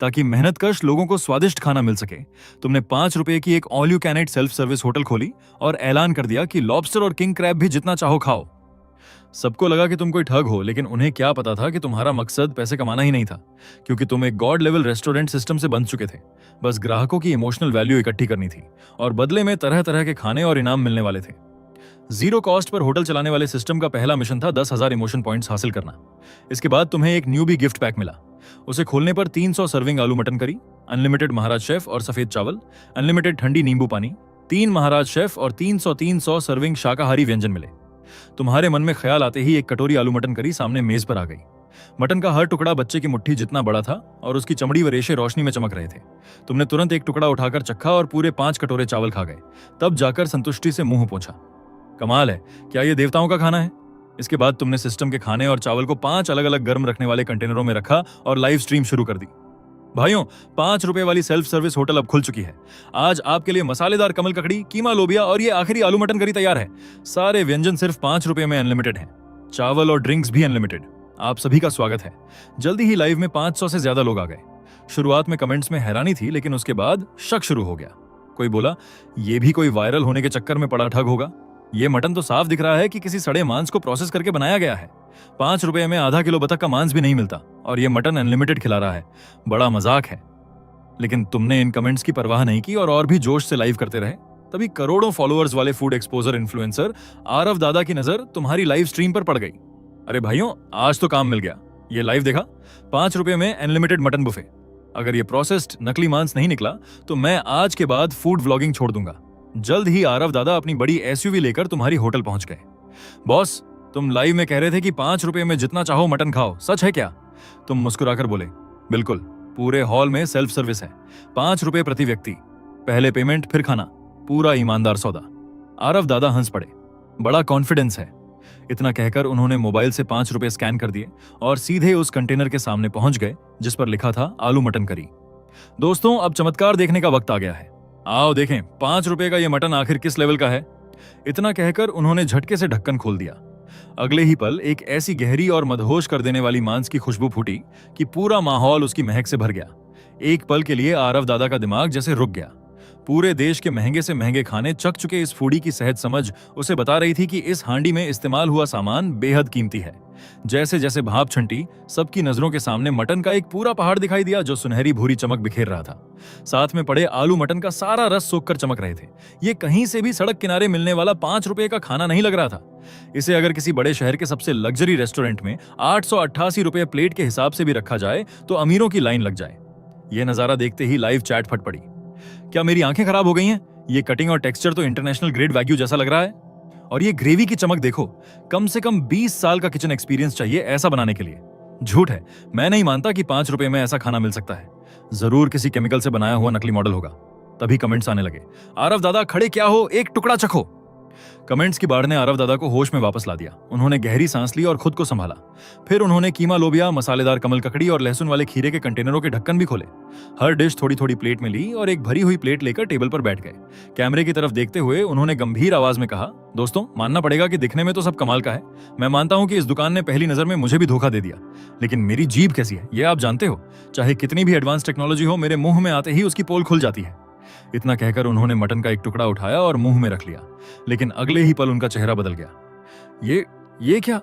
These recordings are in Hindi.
ताकि मेहनतकश लोगों को स्वादिष्ट खाना मिल सके। तुमने 5 रुपए की एक all you can eat self service hotel खोली और ऐलान कर दिया कि लॉबस्टर और किंग क्रैब भी जितना चाहो खाओ। सबको लगा कि तुम कोई ठग हो, लेकिन उन्हें क्या पता था कि तुम्हारा मकसद पैसे कमाना ही नहीं था, क्योंकि तुम एक गॉड लेवल रेस्टोरेंट सिस्टम से बंध चुके थे। बस ग्राहकों की इमोशनल वैल्यू इकट्ठी करनी थी और बदले में तरह तरह के खाने और इनाम मिलने वाले थे। जीरो कॉस्ट पर होटल चलाने वाले सिस्टम का पहला मिशन था 10,000 इमोशन पॉइंट्स हासिल करना। इसके बाद तुम्हें एक न्यूबी गिफ्ट पैक मिला। उसे खोलने पर 300 सर्विंग आलू मटन करी, अनलिमिटेड महाराज शेफ और सफेद चावल, अनलिमिटेड ठंडी नींबू पानी, 3 महाराज शेफ और 300 सर्विंग शाकाहारी व्यंजन मिले। तुम्हारे मन में ख्याल आते ही एक कटोरी आलू मटन करी सामने मेज पर आ गई। मटन का हर टुकड़ा बच्चे की मुट्ठी जितना बड़ा था और उसकी चमड़ी व रेशे रोशनी में चमक रहे थे। तुमने तुरंत एक टुकड़ा उठाकर चखा और पूरे 5 कटोरे चावल खा गए। तब जाकर संतुष्टि से मुंह पोंछा। कमाल है, क्या ये देवताओं का खाना है? इसके बाद तुमने सिस्टम के खाने और चावल को 5 अलग अलग गर्म रखने वाले कंटेनरों में रखा और लाइव स्ट्रीम शुरू कर दी। भाइयों, 5 रुपए वाली सेल्फ सर्विस होटल अब खुल चुकी है। आज आपके लिए मसालेदार कमल ककड़ी, कीमा लोबिया और ये आखिरी आलू मटन करी तैयार है। सारे व्यंजन सिर्फ 5 रुपए में अनलिमिटेड हैं। चावल और ड्रिंक्स भी अनलिमिटेड। आप सभी का स्वागत है। जल्दी ही लाइव में 500 से ज्यादा लोग आ गए। शुरुआत में कमेंट्स में हैरानी थी, लेकिन उसके बाद शक शुरू हो गया। कोई बोला, ये भी कोई वायरल होने के चक्कर में पड़ा ठग होगा। ये मटन तो साफ दिख रहा है कि किसी सड़े मांस को प्रोसेस करके बनाया गया है। 5 रुपए में आधा किलो बतख का मांस भी नहीं मिलता और ये मटन अनलिमिटेड खिला रहा है। बड़ा मजाक है। लेकिन तुमने इन कमेंट्स की परवाह नहीं की और भी जोश से लाइव करते रहे। तभी करोड़ों फॉलोअर्स वाले फूड एक्सपोजर इन्फ्लुएंसर आरव दादा की नजर तुम्हारी लाइव स्ट्रीम पर पड़ गई। अरे भाइयों, आज तो काम मिल गया। ये लाइव देखा? 5 रुपए में अनलिमिटेड मटन बुफे। अगर ये प्रोसेस्ड नकली मांस नहीं निकला तो मैं आज के बाद फूड व्लॉगिंग छोड़ दूंगा। जल्द ही आरव दादा अपनी बड़ी एसयूवी लेकर तुम्हारी होटल पहुंच गए। बॉस, तुम लाइव में कह रहे थे कि 5 रुपए में जितना चाहो मटन खाओ, सच है क्या? तुम मुस्कुराकर बोले, बिल्कुल। पूरे हॉल में सेल्फ सर्विस है। 5 रुपए प्रति व्यक्ति, पहले पेमेंट फिर खाना, पूरा ईमानदार सौदा। आरव दादा हंस पड़े। बड़ा कॉन्फिडेंस है। इतना कहकर उन्होंने मोबाइल से 5 रुपए स्कैन कर दिए और सीधे उस कंटेनर के सामने पहुंच गए जिस पर लिखा था आलू मटन करी। दोस्तों, अब चमत्कार देखने का वक्त आ गया है। आओ देखें 5 रुपए का ये मटन आखिर किस लेवल का है। इतना कहकर उन्होंने झटके से ढक्कन खोल दिया। अगले ही पल एक ऐसी गहरी और मदहोश कर देने वाली मांस की खुशबू फूटी कि पूरा माहौल उसकी महक से भर गया। एक पल के लिए आरव दादा का दिमाग जैसे रुक गया। पूरे देश के महंगे से महंगे खाने चख चुके इस फूडी की सहज समझ उसे बता रही थी कि इस हांडी में इस्तेमाल हुआ सामान बेहद कीमती है। जैसे जैसे भाप छंटी, सबकी नजरों के सामने मटन का एक पूरा पहाड़ दिखाई दिया जो सुनहरी भूरी चमक बिखेर रहा था। साथ में पड़े आलू मटन का सारा रस सोखकर चमक रहे थे। ये कहीं से भी सड़क किनारे मिलने वाला 5 रुपए का खाना नहीं लग रहा था। इसे अगर किसी बड़े शहर के सबसे लग्जरी रेस्टोरेंट में 888 रुपए प्लेट के हिसाब से भी रखा जाए तो अमीरों की लाइन लग जाए। ये नजारा देखते ही लाइव चैट फट पड़ी। क्या मेरी आंखें खराब हो गई हैं? ये कटिंग और टेक्सचर तो इंटरनेशनल ग्रेड वैग्यू जैसा लग रहा है। और ये ग्रेवी की चमक देखो, कम से कम 20 साल का किचन एक्सपीरियंस चाहिए ऐसा बनाने के लिए। झूठ है, मैं नहीं मानता कि 5 रुपए में ऐसा खाना मिल सकता है। जरूर किसी केमिकल से बनाया हुआ नकली मॉडल होगा। तभी कमेंट्स आने लगे, आरव दादा खड़े क्या हो, एक टुकड़ा चखो। कमेंट्स की बाढ़ ने आरव दादा को होश में वापस ला दिया। उन्होंने गहरी सांस ली और खुद को संभाला। फिर उन्होंने कीमा लोबिया, मसालेदार कमल ककड़ी और लहसुन वाले खीरे के कंटेनरों के ढक्कन भी खोले। हर डिश थोड़ी थोड़ी प्लेट में ली और एक भरी हुई प्लेट लेकर टेबल पर बैठ गए। कैमरे की तरफ देखते हुए उन्होंने गंभीर आवाज में कहा, दोस्तों, मानना पड़ेगा कि दिखने में तो सब कमाल का है। मैं मानता हूं कि इस दुकान ने पहली नजर में मुझे भी धोखा दे दिया, लेकिन मेरी जीभ कैसी है ये आप जानते हो। चाहे कितनी भी एडवांस टेक्नोलॉजी हो, मेरे मुंह में आते ही उसकी पोल खुल जाती है। इतना कहकर उन्होंने मटन का एक टुकड़ा उठाया और मुंह में रख लिया, लेकिन अगले ही पल उनका चेहरा बदल गया। ये क्या?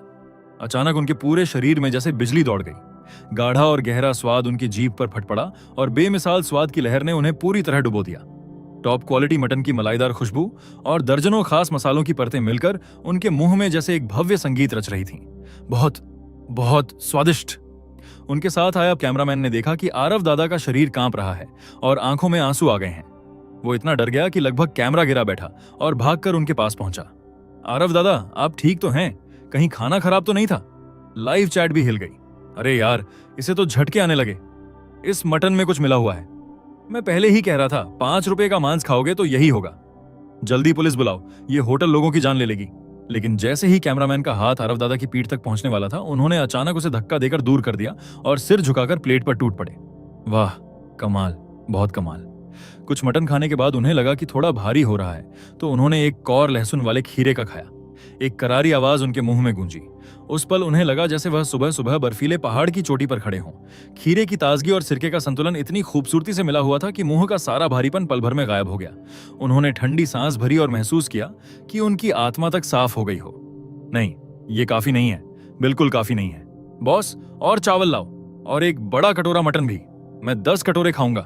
अचानक उनके पूरे शरीर में जैसे बिजली दौड़ गई। गाढ़ा और गहरा स्वाद उनकी जीभ पर फट पड़ा और बेमिसाल स्वाद की लहर ने उन्हें पूरी तरह डुबो दिया। टॉप क्वालिटी मटन की मलाईदार खुशबू और दर्जनों खास मसालों की परतें मिलकर उनके मुंह में जैसे एक भव्य संगीत रच रही थीं। बहुत बहुत स्वादिष्ट। उनके साथ आया कैमरामैन ने देखा कि आरव दादा का शरीर कांप रहा है और आंखों में आंसू आ गए हैं। वो इतना डर गया कि लगभग कैमरा गिरा बैठा और भागकर उनके पास पहुंचा। आरव दादा, आप ठीक तो हैं? कहीं खाना खराब तो नहीं था? लाइव चैट भी हिल गई। अरे यार, इसे तो झटके आने लगे। इस मटन में कुछ मिला हुआ है। मैं पहले ही कह रहा था, 5 रुपए का मांस खाओगे तो यही होगा। जल्दी पुलिस बुलाओ, ये होटल लोगों की जान ले लेगी। लेकिन जैसे ही कैमरामैन का हाथ आरव दादा की पीठ तक पहुंचने वाला था, उन्होंने अचानक उसे धक्का देकर दूर कर दिया और सिर झुकाकर प्लेट पर टूट पड़े। वाह, कमाल, बहुत कमाल। कुछ मटन खाने के बाद उन्हें लगा कि थोड़ा भारी हो रहा है, तो उन्होंने एक कौर लहसुन वाले खीरे का खाया। एक करारी आवाज उनके मुंह में गूंजी। उस पल उन्हें लगा जैसे वह सुबह सुबह बर्फीले पहाड़ की चोटी पर खड़े हों। खीरे की ताजगी और सिरके का संतुलन इतनी खूबसूरती से मिला हुआ था कि मुंह का सारा भारीपन पल भर में गायब हो गया। उन्होंने ठंडी सांस भरी और महसूस किया कि उनकी आत्मा तक साफ हो गई हो। नहीं, ये काफी नहीं है, बिल्कुल काफी नहीं है। बॉस, और चावल लाओ, और एक बड़ा कटोरा मटन भी। मैं 10 कटोरे खाऊंगा।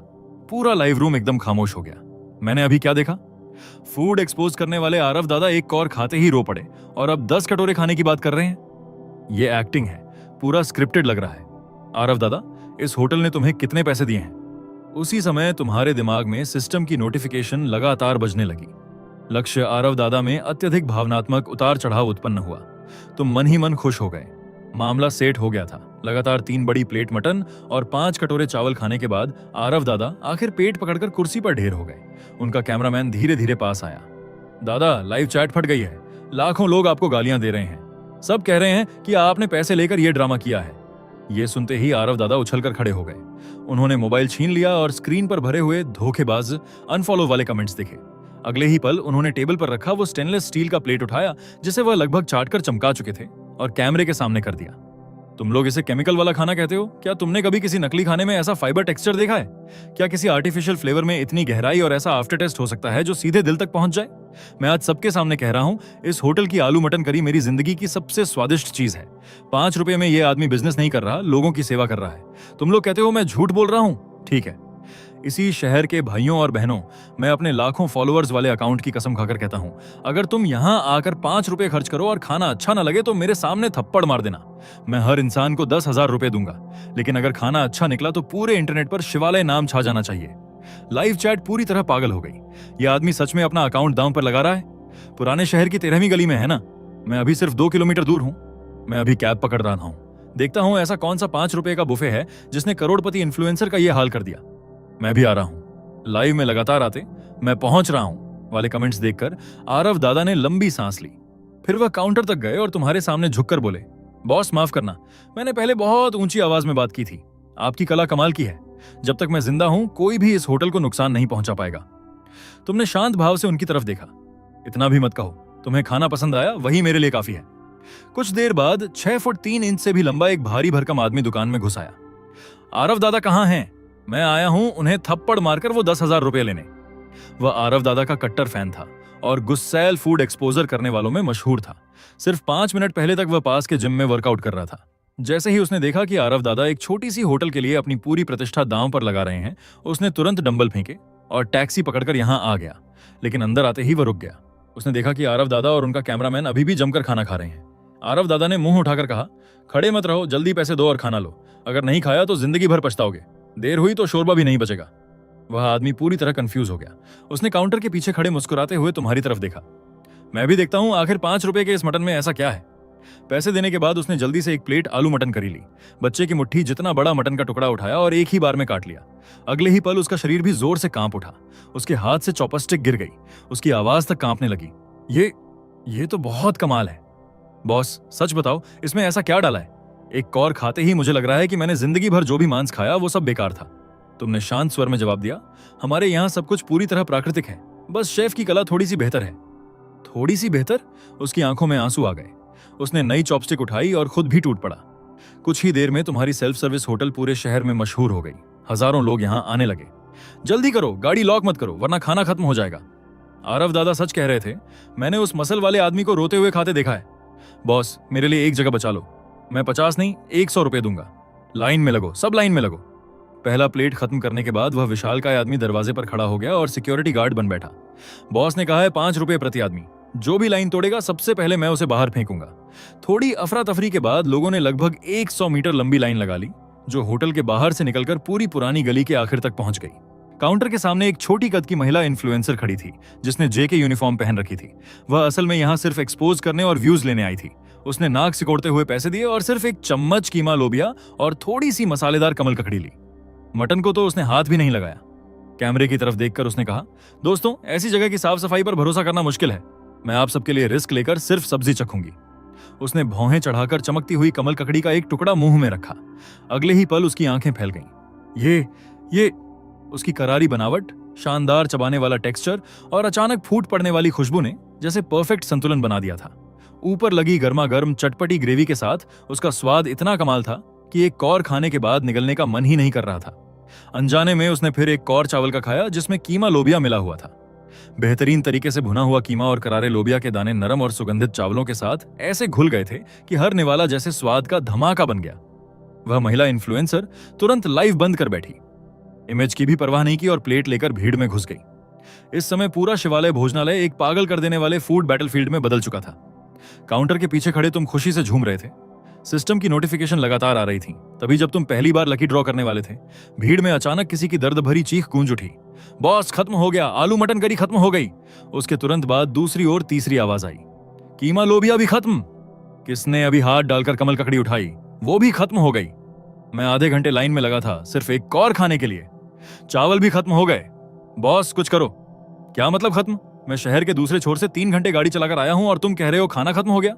पूरा लाइव रूम एकदम खामोश हो गया। मैंने अभी क्या देखा? फूड एक्सपोज करने वाले आरव दादा एक कौर खाते ही रो पड़े और अब 10 कटोरे खाने की बात कर रहे हैं। ये एक्टिंग है, पूरा स्क्रिप्टेड लग रहा है। आरव दादा, इस होटल ने तुम्हें कितने पैसे दिए हैं? उसी समय तुम्हारे दिमाग में सिस्टम की नोटिफिकेशन लगातार बजने लगी। लक्ष्य आरव दादा में अत्यधिक भावनात्मक उतार चढ़ाव उत्पन्न हुआ। तुम मन ही मन खुश हो गए। मामला सेट हो गया था। लगातार 3 बड़ी प्लेट मटन और 5 कटोरे चावल खाने के बाद आरव दादा आखिर पेट पकड़कर कुर्सी पर ढेर हो गए। उनका कैमरामैन धीरे धीरे पास आया। दादा, लाइव चैट फट गई है। लाखों लोग आपको गालियां दे रहे हैं। सब कह रहे हैं कि आपने पैसे लेकर यह ड्रामा किया है। ये सुनते ही आरव दादा उछलकर खड़े हो गए। उन्होंने मोबाइल छीन लिया और स्क्रीन पर भरे हुए धोखेबाज अनफॉलो वाले कमेंट्स देखे। अगले ही पल उन्होंने टेबल पर रखा वो स्टेनलेस स्टील का प्लेट उठाया जिसे वह लगभग चाटकर चमका चुके थे और कैमरे के सामने कर दिया। तुम लोग इसे केमिकल वाला खाना कहते हो? क्या तुमने कभी किसी नकली खाने में ऐसा फाइबर टेक्सचर देखा है? क्या किसी आर्टिफिशियल फ्लेवर में इतनी गहराई और ऐसा आफ्टर टेस्ट हो सकता है जो सीधे दिल तक पहुंच जाए? मैं आज सबके सामने कह रहा हूं, इस होटल की आलू मटन करी मेरी जिंदगी की सबसे स्वादिष्ट चीज है। 5 रुपए में यह आदमी बिजनेस नहीं कर रहा, लोगों की सेवा कर रहा है। तुम लोग कहते हो मैं झूठ बोल रहा हूं? ठीक है, इसी शहर के भाइयों और बहनों, मैं अपने लाखों फॉलोअर्स वाले अकाउंट की कसम खाकर कहता हूं, अगर तुम यहां आकर 5 रुपए खर्च करो और खाना अच्छा ना लगे तो मेरे सामने थप्पड़ मार देना। मैं हर इंसान को 10,000 रुपए दूंगा, लेकिन अगर खाना अच्छा निकला तो पूरे इंटरनेट पर शिवालय नाम छा जाना चाहिए। लाइव चैट पूरी तरह पागल हो गई। यह आदमी सच में अपना अकाउंट दांव पर लगा रहा है? पुराने शहर की 13वीं गली में है ना? मैं अभी सिर्फ 2 किलोमीटर दूर हूं। मैं अभी कैब पकड़ रहा हूं। देखता हूं ऐसा कौन सा 5 रुपए का बुफे है जिसने करोड़पति इन्फ्लुएंसर का यह हाल कर दिया। मैं भी आ रहा हूं। लाइव में लगातार आते, मैं पहुंच रहा हूं वाले कमेंट्स देखकर आरव दादा ने लंबी सांस ली। फिर वह काउंटर तक गए और तुम्हारे सामने झुककर बोले, बॉस माफ करना, मैंने पहले बहुत ऊंची आवाज में बात की थी। आपकी कला कमाल की है। जब तक मैं जिंदा हूं कोई भी इस होटल को नुकसान नहीं पहुंचा पाएगा। तुमने शांत भाव से उनकी तरफ देखा। इतना भी मत कहो, तुम्हें खाना पसंद आया वही मेरे लिए काफी है। कुछ देर बाद 6 फुट 3 इंच से भी लंबा एक भारी भरकम आदमी दुकान में घुस आया। आरव दादा कहाँ हैं? मैं आया हूं उन्हें थप्पड़ मारकर वो 10,000 रुपए लेने। वह आरव दादा का कट्टर फैन था और गुस्सैल फूड एक्सपोजर करने वालों में मशहूर था। सिर्फ 5 मिनट पहले तक वह पास के जिम में वर्कआउट कर रहा था। जैसे ही उसने देखा कि आरव दादा एक छोटी सी होटल के लिए अपनी पूरी प्रतिष्ठा दांव पर लगा रहे हैं, उसने तुरंत डंबल फेंके और टैक्सी पकड़कर यहां आ गया। लेकिन अंदर आते ही वह रुक गया। उसने देखा कि आरव दादा और उनका कैमरामैन अभी भी जमकर खाना खा रहे हैं। आरव दादा ने मुंह उठाकर कहा, खड़े मत रहो, जल्दी पैसे दो और खाना लो। अगर नहीं खाया तो जिंदगी भर पछताओगे। देर हुई तो शोरबा भी नहीं बचेगा। वह आदमी पूरी तरह कंफ्यूज हो गया। उसने काउंटर के पीछे खड़े मुस्कुराते हुए तुम्हारी तरफ देखा। मैं भी देखता हूं आखिर 5 रुपए के इस मटन में ऐसा क्या है। पैसे देने के बाद उसने जल्दी से एक प्लेट आलू मटन करी ली, बच्चे की मुट्ठी जितना बड़ा मटन का टुकड़ा उठाया और एक ही बार में काट लिया। अगले ही पल उसका शरीर भी जोर से कांप उठा। उसके हाथ से चॉपस्टिक गिर गई। उसकी आवाज तक कांपने लगी। ये तो बहुत कमाल है। बॉस सच बताओ, इसमें ऐसा क्या डाला है? एक कौर खाते ही मुझे लग रहा है कि मैंने जिंदगी भर जो भी मांस खाया वो सब बेकार था। तुमने शांत स्वर में जवाब दिया, हमारे यहाँ सब कुछ पूरी तरह प्राकृतिक है, बस शेफ की कला थोड़ी सी बेहतर है। थोड़ी सी बेहतर? उसकी आंखों में आंसू आ गए। उसने नई चॉपस्टिक उठाई और खुद भी टूट पड़ा। कुछ ही देर में तुम्हारी सेल्फ सर्विस होटल पूरे शहर में मशहूर हो गई। हजारों लोग यहाँ आने लगे। जल्दी करो, गाड़ी लॉक मत करो वरना खाना खत्म हो जाएगा। आरव दादा सच कह रहे थे। मैंने उस मसल वाले आदमी को रोते हुए खाते देखा है। बॉस मेरे लिए एक जगह बचा लो। मैं 50 नहीं 100 रुपए दूंगा। लाइन में लगो, सब लाइन में लगो। पहला प्लेट खत्म करने के बाद वह विशालकाय आदमी दरवाजे पर खड़ा हो गया और सिक्योरिटी गार्ड बन बैठा। बॉस ने कहा है 5 रुपए प्रति आदमी। जो भी लाइन तोड़ेगा सबसे पहले मैं उसे बाहर फेंकूंगा। थोड़ी अफरा तफरी के बाद लोगों ने लगभग 100 मीटर लंबी लाइन लगा ली, जो होटल के बाहर से निकलकर पूरी पुरानी गली के आखिर तक पहुंच गई। काउंटर के सामने एक छोटी कद की महिला इन्फ्लुएंसर खड़ी थी, जिसने जे के यूनिफॉर्म पहन रखी थी। वह असल में यहाँ सिर्फ एक्सपोज करने और व्यूज लेने आई थी। उसने नाक सिकोड़ते हुए पैसे दिए और सिर्फ एक चम्मच कीमा लोबिया और थोड़ी सी मसालेदार कमल ककड़ी ली। मटन को तो उसने हाथ भी नहीं लगाया। कैमरे की तरफ देखकर उसने कहा, दोस्तों ऐसी जगह की साफ सफाई पर भरोसा करना मुश्किल है। मैं आप सबके लिए रिस्क लेकर सिर्फ सब्जी चखूंगी। उसने भौहें चढ़ाकर चमकती हुई कमल ककड़ी का एक टुकड़ा मुंह में रखा। अगले ही पल उसकी आंखें फैल गईं। ये उसकी करारी बनावट, शानदार चबाने वाला टेक्सचर और अचानक फूट पड़ने वाली खुशबू ने जैसे परफेक्ट संतुलन बना दिया था। ऊपर लगी गर्मा गर्म चटपटी ग्रेवी के साथ उसका स्वाद इतना कमाल था कि एक कौर खाने के बाद निगलने का मन ही नहीं कर रहा था। अनजाने में उसने फिर एक कौर चावल का खाया जिसमें कीमा लोबिया मिला हुआ था। बेहतरीन तरीके से भुना हुआ कीमा और करारे लोबिया के दाने नरम और सुगंधित चावलों के साथ ऐसे घुल गए थे कि हर निवाला जैसे स्वाद का धमाका बन गया। वह महिला इन्फ्लुएंसर तुरंत लाइव बंद कर बैठी, इमेज की भी परवाह नहीं की और प्लेट लेकर भीड़ में घुस गई। इस समय पूरा शिवालय भोजनालय एक पागल कर देने वाले फूड बैटलफील्ड में बदल चुका था। काउंटर के पीछे खड़े तुम खुशी से झूम रहे थे। सिस्टम की नोटिफिकेशन लगातार आ रही थी। तभी जब तुम पहली बार लकी ड्रॉ करने वाले थे, भीड़ में अचानक किसी की दर्द भरी चीख गूंज उठी, बॉस खत्म हो गया, आलू मटन करी खत्म हो गई। उसके तुरंत बाद दूसरी ओर तीसरी आवाज आई, कीमा लोबिया भी खत्म। किसने अभी हाथ डालकर कमल ककड़ी उठाई, वो भी खत्म हो गई। मैं आधे घंटे लाइन में लगा था सिर्फ एक और खाने के लिए। चावल भी खत्म हो गए। बॉस कुछ करो। क्या मतलब खत्म? मैं शहर के दूसरे छोर से 3 घंटे गाड़ी चलाकर आया हूं और तुम कह रहे हो खाना खत्म हो गया।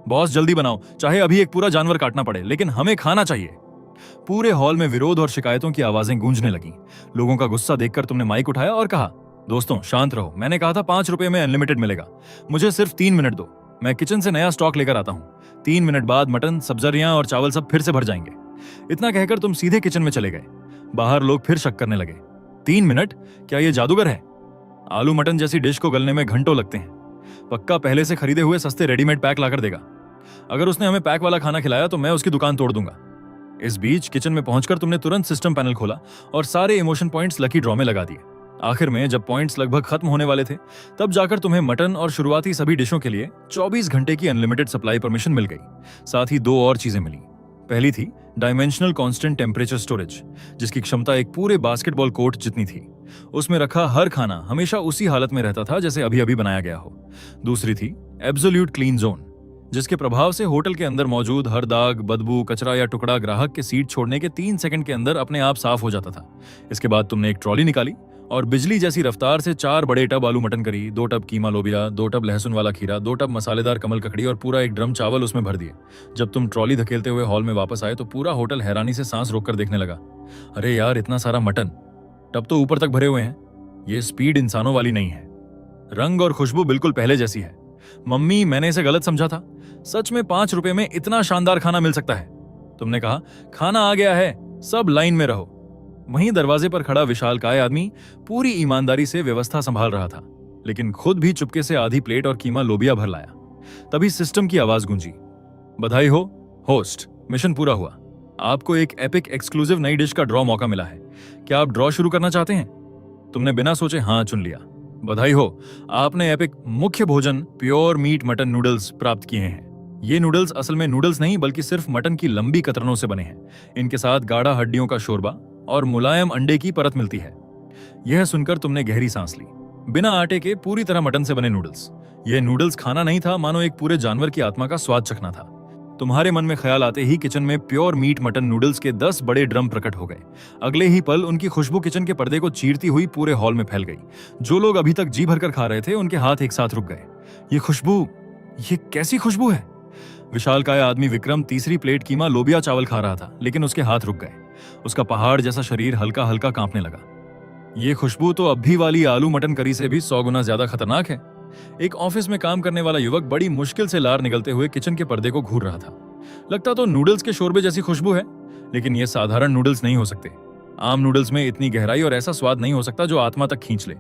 बॉस जल्दी बनाओ, चाहे अभी एक पूरा जानवर काटना पड़े, लेकिन हमें खाना चाहिए। पूरे हॉल में विरोध और शिकायतों की आवाजें गूंजने लगी। लोगों का गुस्सा देखकर तुमने माइक उठाया और कहा, दोस्तों शांत रहो, मैंने कहा था 5 रुपए में अनलिमिटेड मिलेगा। मुझे सिर्फ 3 मिनट दो, मैं किचन से नया स्टॉक लेकर आता हूँ। 3 मिनट बाद मटन, सब्जियां और चावल सब फिर से भर जाएंगे। इतना कहकर तुम सीधे किचन में चले गए। बाहर लोग फिर शक करने लगे, 3 मिनट? क्या ये जादूगर है? आलू मटन जैसी डिश को गलने में घंटों लगते हैं। पक्का पहले से खरीदे हुए सस्ते रेडीमेड पैक लाकर देगा। अगर उसने हमें पैक वाला खाना खिलाया तो मैं उसकी दुकान तोड़ दूंगा। इस बीच किचन में पहुंचकर तुमने तुरंत सिस्टम पैनल खोला और सारे इमोशन पॉइंट्स लकी ड्रॉ में लगा दिए। आखिर में जब पॉइंट्स लगभग खत्म होने वाले थे, तब जाकर तुम्हें मटन और शुरुआती सभी डिशों के लिए 24 घंटे की अनलिमिटेड सप्लाई परमिशन मिल गई। साथ ही 2 और चीजें मिली। पहली थी डायमेंशनल कांस्टेंट टेम्परेचर स्टोरेज, जिसकी क्षमता एक पूरे बास्केटबॉल कोर्ट जितनी थी। उसमें रखा हर खाना हमेशा उसी हालत में रहता था जैसे अभी अभी बनाया गया हो। दूसरी थी एब्सोल्यूट क्लीन जोन, जिसके प्रभाव से होटल के अंदर मौजूद हर दाग, बदबू, कचरा या टुकड़ा ग्राहक के सीट छोड़ने के 3 सेकंड के अंदर अपने आप साफ हो जाता था। इसके बाद तुमने एक ट्रॉली निकाली और बिजली जैसी रफ्तार से 4 बड़े टब आलू मटन करी, 2 टब कीमा लोबिया, 2 टब लहसुन वाला खीरा, 2 टब मसालेदार कमल ककड़ी और पूरा एक ड्रम चावल उसमें भर दिए। जब तुम ट्रॉली धकेलते हुए हॉल में वापस आए तो पूरा होटल हैरानी से सांस रोककर देखने लगा। अरे यार, इतना सारा मटन! टब तो ऊपर तक भरे हुए हैं। ये स्पीड इंसानों वाली नहीं है। रंग और खुशबू बिल्कुल पहले जैसी है। मम्मी, मैंने इसे गलत समझा था। सच में 5 रुपए में इतना शानदार खाना मिल सकता है। तुमने कहा, खाना आ गया है, सब लाइन में रहो। वहीं दरवाजे पर खड़ा विशालकाय आदमी पूरी ईमानदारी से व्यवस्था संभाल रहा था, लेकिन खुद भी चुपके से आधी प्लेट और कीमा लोबिया भर लाया। तभी सिस्टम की आवाज गूंजी, बधाई हो होस्ट, मिशन पूरा हुआ। आपको एक एपिक एक्सक्लूसिव नई डिश का ड्रॉ मौका मिला है। क्या आप ड्रॉ शुरू करना चाहते हैं? तुमने बिना सोचे हाँ चुन लिया। बधाई हो, आपने एपिक मुख्य भोजन प्योर मीट मटन नूडल्स प्राप्त किए हैं। ये नूडल्स असल में नूडल्स नहीं बल्कि सिर्फ मटन की लंबी कतरनों से बने हैं। इनके साथ गाढ़ा हड्डियों का शोरबा और मुलायम अंडे की परत मिलती है। यह सुनकर तुमने गहरी सांस ली। बिना आटे के पूरी तरह मटन से बने नूडल्स। यह नूडल्स खाना नहीं था, मानो एक पूरे जानवर की आत्मा का स्वाद चखना था। तुम्हारे मन में ख्याल आते ही किचन में प्योर मीट मटन नूडल्स के 10 बड़े ड्रम प्रकट हो गए। अगले ही पल उनकी खुशबू किचन के पर्दे को चीरती हुई पूरे हॉल में फैल गई। जो लोग अभी तक जी भरकर खा रहे थे, उनके हाथ एक साथ रुक गए। ये खुशबू, ये कैसी खुशबू है? विशालकाय आदमी विक्रम तीसरी प्लेट कीमा लोबिया चावल खा रहा था, लेकिन उसके हाथ रुक गए। उसका पहाड़ जैसा शरीर हल्का हल्का कांपने लगा। ये खुशबू तो अभी वाली आलू मटन करी से भी 100 गुना ज्यादा खतरनाक है। एक ऑफिस में काम करने वाला युवक बड़ी मुश्किल से लार निगलते हुए किचन के पर्दे को घूर रहा था। लगता तो नूडल्स के शोरबे जैसी खुशबू है, लेकिन ये साधारण नूडल्स नहीं हो सकते। आम नूडल्स में इतनी गहराई और ऐसा स्वाद नहीं हो सकता जो आत्मा तक खींच ले।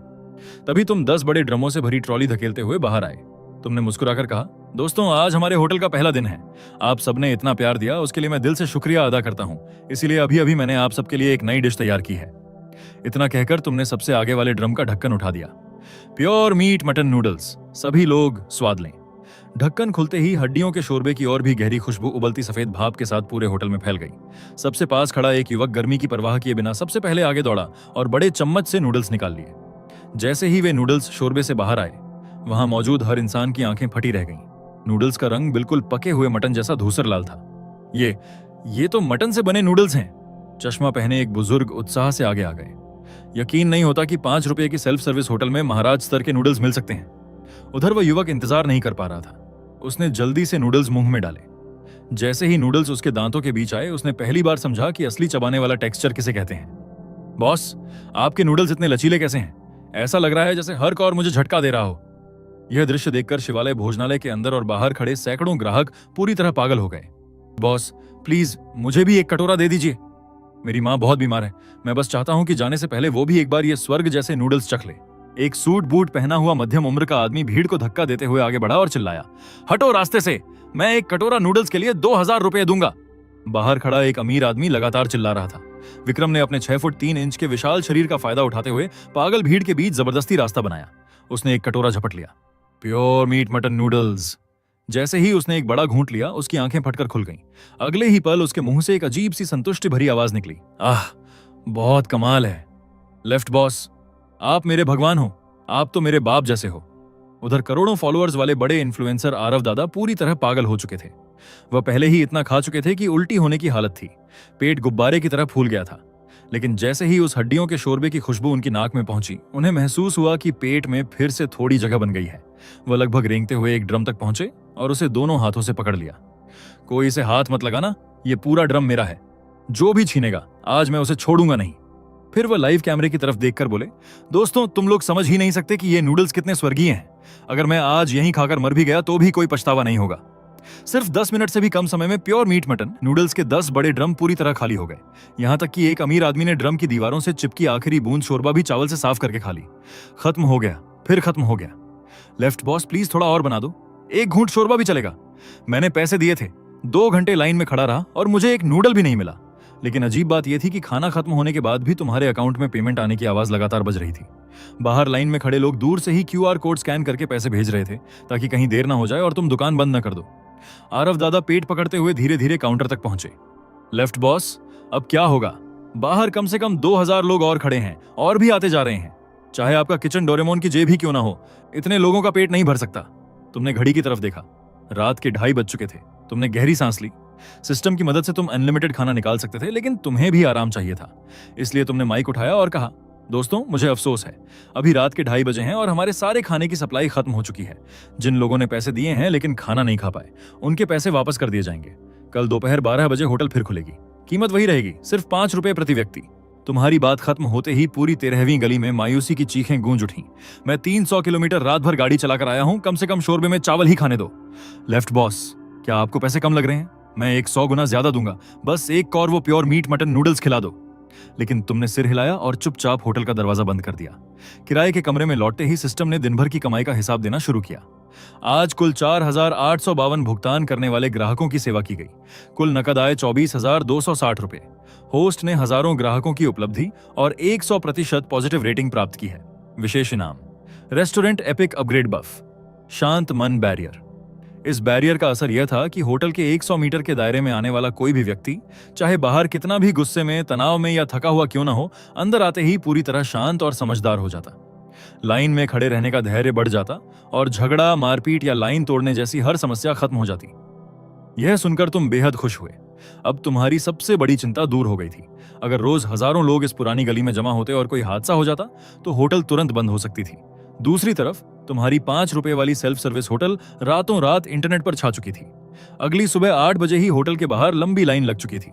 तभी तुम 10 बड़े ड्रमों से भरी ट्रॉली धकेलते हुए बाहर आए। तुमने मुस्कुराकर कहा, दोस्तों आज हमारे होटल का पहला दिन है। आप सबने इतना प्यार दिया, उसके लिए मैं दिल से शुक्रिया अदा करता हूँ। इसीलिए अभी अभी मैंने आप सबके लिए एक नई डिश तैयार की है। इतना कहकर तुमने सबसे आगे वाले ड्रम का ढक्कन उठा दिया। प्योर मीट मटन नूडल्स, सभी लोग स्वाद लें। ढक्कन खुलते ही हड्डियों के शोरबे की और भी गहरी खुशबू उबलती सफेद भाप के साथ पूरे होटल में फैल गई। सबसे पास खड़ा एक युवक गर्मी की परवाह किए बिना सबसे पहले आगे दौड़ा और बड़े चम्मच से नूडल्स निकाल लिए। जैसे ही वे नूडल्स शोरबे से बाहर आए, वहां मौजूद हर इंसान की आंखें फटी रह गईं। नूडल्स का रंग बिल्कुल पके हुए मटन जैसा धूसर लाल था। ये तो मटन से बने नूडल्स हैं। चश्मा पहने एक बुजुर्ग उत्साह से आगे आ गए। यकीन नहीं होता कि 5 रुपए की सेल्फ सर्विस होटल में महाराज स्तर के नूडल्स मिल सकते हैं। उधर वह युवक इंतजार नहीं कर पा रहा था। उसने जल्दी से नूडल्स मुंह में डाले। जैसे ही नूडल्स उसके दांतों के बीच आए, उसने पहली बार समझा कि असली चबाने वाला टेक्सचर किसे कहते हैं। बॉस, आपके नूडल्स इतने लचीले कैसे हैं? ऐसा लग रहा है जैसे हर कौर मुझे झटका दे रहा हो। यह दृश्य देखकर शिवालय भोजनालय के अंदर और बाहर खड़े सैकड़ों ग्राहक पूरी तरह पागल हो गए। बॉस प्लीज मुझे भी एक कटोरा दे दीजिए। मेरी माँ बहुत बीमार है, मैं बस चाहता हूँ कि जाने से पहले वो भी एक बार ये स्वर्ग जैसे नूडल्स चख ले। एक सूट बूट पहना हुआ मध्यम उम्र का आदमी भीड़ को धक्का देते हुए आगे बढ़ा और चिल्लाया, हटो रास्ते से, मैं एक कटोरा नूडल्स के लिए 2000 रुपए दूंगा। बाहर खड़ा एक अमीर आदमी लगातार चिल्ला रहा था। विक्रम ने अपने 6 फुट 3 इंच के विशाल शरीर का फायदा उठाते हुए पागल भीड़ के बीच जबरदस्ती रास्ता बनाया। उसने एक कटोरा झपट लिया, प्योर मीट मटन नूडल्स। जैसे ही उसने एक बड़ा घूंट लिया, उसकी आंखें फटकर खुल गईं। अगले ही पल उसके मुंह से एक अजीब सी संतुष्टि भरी आवाज निकली, आह बहुत कमाल है लेफ्ट बॉस, आप मेरे भगवान हो, आप तो मेरे बाप जैसे हो। उधर करोड़ों फॉलोअर्स वाले बड़े इन्फ्लुएंसर आरव दादा पूरी तरह पागल हो चुके थे। वह पहले ही इतना खा चुके थे कि उल्टी होने की हालत थी। पेट गुब्बारे की तरह फूल गया था। लेकिन जैसे ही उस हड्डियों के शोरबे की खुशबू उनकी नाक में पहुंची, उन्हें महसूस हुआ कि पेट में फिर से थोड़ी जगह बन गई है। वह लगभग रेंगते हुए एक ड्रम तक पहुंचे और उसे दोनों हाथों से पकड़ लिया। कोई इसे हाथ मत लगाना, ये पूरा ड्रम मेरा है, जो भी छीनेगा आज मैं उसे छोड़ूंगा नहीं। फिर वह लाइव कैमरे की तरफ देखकर बोले, दोस्तों तुम लोग समझ ही नहीं सकते कि ये नूडल्स कितने स्वर्गीय हैं। अगर मैं आज यहीं खाकर मर भी गया तो भी कोई पछतावा नहीं होगा। सिर्फ 10 मिनट से भी कम समय में प्योर मीट मटन नूडल्स के 10 बड़े ड्रम पूरी तरह खाली हो गए। यहां तक कि एक अमीर आदमी ने ड्रम की दीवारों से चिपकी आखिरी बूंद शोरबा भी चावल से साफ करके खा ली। खत्म हो गया, फिर खत्म हो गया। लेफ्ट बॉस प्लीज थोड़ा और बना दो, एक घूंट शोरबा भी चलेगा। मैंने पैसे दिए थे, 2 घंटे लाइन में खड़ा रहा और मुझे एक नूडल भी नहीं मिला। लेकिन अजीब बात यह थी कि खाना खत्म होने के बाद भी तुम्हारे अकाउंट में पेमेंट आने की आवाज लगातार बज रही थी। बाहर लाइन में खड़े लोग दूर से ही QR कोड स्कैन करके पैसे भेज रहे थे, ताकि कहीं देर ना हो जाए और तुम दुकान बंद न कर दो। आरव दादा पेट पकड़ते हुए धीरे धीरे काउंटर तक पहुंचे। लेफ्ट बॉस अब क्या होगा? बाहर कम से कम 2000 लोग और खड़े हैं और भी आते जा रहे हैं। चाहे आपका किचन डोरेमोन की जेब ही क्यों ना हो, इतने लोगों का पेट नहीं भर सकता। तुमने घड़ी की तरफ देखा, रात के 2:30 बज चुके थे। तुमने गहरी सांस ली। सिस्टम की मदद से तुम अनलिमिटेड खाना निकाल सकते थे, लेकिन तुम्हें भी आराम चाहिए था। इसलिए तुमने माइक उठाया और कहा, दोस्तों मुझे अफसोस है, अभी रात के 2:30 बजे हैं और हमारे सारे खाने की सप्लाई खत्म हो चुकी है। जिन लोगों ने पैसे दिए हैं लेकिन खाना नहीं खा पाए, उनके पैसे वापस कर दिए जाएंगे। कल दोपहर 12 बजे होटल फिर खुलेगी। कीमत वही रहेगी, सिर्फ 5 रुपए प्रति व्यक्ति। तुम्हारी बात खत्म होते ही पूरी 13वीं गली में मायूसी की चीखें गूंज उठी। मैं 300 किलोमीटर रात भर गाड़ी चलाकर आया हूं, कम से कम शोरबे में चावल ही खाने दो। लेफ्ट बॉस क्या आपको पैसे कम लग रहे हैं? मैं 100 गुना ज्यादा दूंगा, बस एक और वो प्योर मीट मटन नूडल्स खिला दो। लेकिन तुमने सिर हिलाया और चुपचाप होटल का दरवाजा बंद कर दिया। किराए के कमरे में लौटते ही सिस्टम ने दिन भर की कमाई का हिसाब देना शुरू किया। आज कुल 4852 भुगतान करने वाले ग्राहकों की सेवा की गई। कुल नकद आय 24,260 रुपए। होस्ट ने हजारों ग्राहकों की उपलब्धि और 100% पॉजिटिव रेटिंग प्राप्त की है। विशेष इनाम, रेस्टोरेंट एपिक अपग्रेड बफ, शांत मन बैरियर। इस बैरियर का असर यह था कि होटल के 100 मीटर के दायरे में आने वाला कोई भी व्यक्ति, चाहे बाहर कितना भी गुस्से में, तनाव में या थका हुआ क्यों ना हो, अंदर आते ही पूरी तरह शांत और समझदार हो जाता। लाइन में खड़े रहने का धैर्य बढ़ जाता और झगड़ा, मारपीट या लाइन तोड़ने जैसी हर समस्या खत्म हो जाती। यह सुनकर तुम बेहद खुश हुए। अब तुम्हारी सबसे बड़ी चिंता दूर हो गई थी। अगर रोज हजारों लोग इस पुरानी गली में जमा होते और कोई हादसा हो जाता तो होटल तुरंत बंद हो सकती थी। दूसरी तरफ तुम्हारी 5 रुपए वाली सेल्फ सर्विस होटल रातों रात इंटरनेट पर छा चुकी थी। अगली सुबह 8 बजे ही होटल के बाहर लंबी लाइन लग चुकी थी।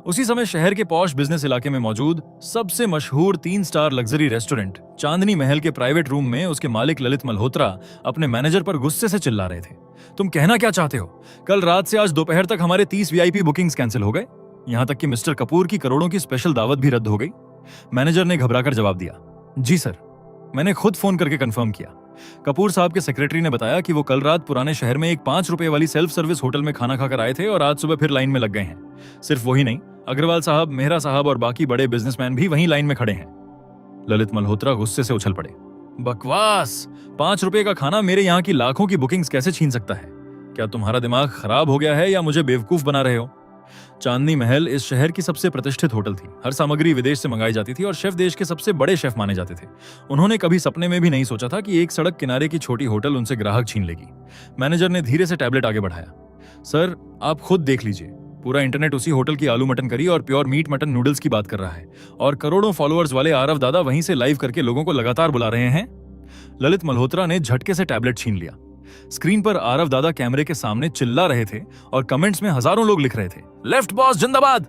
उसी समय शहर के पॉश बिजनेस इलाके में मौजूद सबसे मशहूर 3 स्टार लग्जरी रेस्टोरेंट चांदनी महल के प्राइवेट रूम में उसके मालिक ललित मल्होत्रा अपने मैनेजर पर गुस्से से चिल्ला रहे थे। तुम कहना क्या चाहते हो? कल रात से आज दोपहर तक हमारे 30 VIP बुकिंग्स कैंसिल हो गए। यहां तक कि मिस्टर कपूर की करोड़ों की स्पेशल दावत भी रद्द हो गई। मैनेजर ने घबराकर जवाब दिया, जी सर, मैंने खुद फोन करके कंफर्म किया। कपूर साहब के सेक्रेटरी ने बताया कि वो कल रात पुराने शहर में एक 5 रुपए वाली सेल्फ सर्विस होटल में खाना खाकर आए थे और आज सुबह फिर लाइन में लग गए हैं। सिर्फ वही नहीं, अग्रवाल साहब, मेहरा साहब और बाकी बड़े बिजनेसमैन भी वहीं लाइन में खड़े हैं। ललित मल्होत्रा गुस्से से उछल पड़े, बकवास! 5 रुपए का खाना मेरे यहाँ की लाखों की बुकिंग्स कैसे छीन सकता है? क्या तुम्हारा दिमाग खराब हो गया है या मुझे बेवकूफ बना रहे हो? चांदनी महल इस शहर की सबसे प्रतिष्ठित होटल थी। हर सामग्री विदेश से मंगाई जाती थी और शेफ देश के सबसे बड़े शेफ माने जाते थे। उन्होंने कभी सपने में भी नहीं सोचा था कि एक सड़क किनारे की छोटी होटल उनसे ग्राहक छीन लेगी। मैनेजर ने धीरे से टैबलेट आगे बढ़ाया, सर आप खुद देख लीजिए, पूरा इंटरनेट उसी होटल की आलू मटन करी और प्योर मीट मटन नूडल्स की बात कर रहा है और करोड़ों फॉलोअर्स वाले आरव दादा वहीं से लाइव करके लोगों को लगातार बुला रहे हैं। ललित मल्होत्रा ने झटके से टैबलेट छीन लिया। स्क्रीन पर आरव दादा कैमरे के सामने चिल्ला रहे थे और कमेंट्स में हजारों लोग लिख रहे थे, लेफ्ट बॉस जिंदाबाद।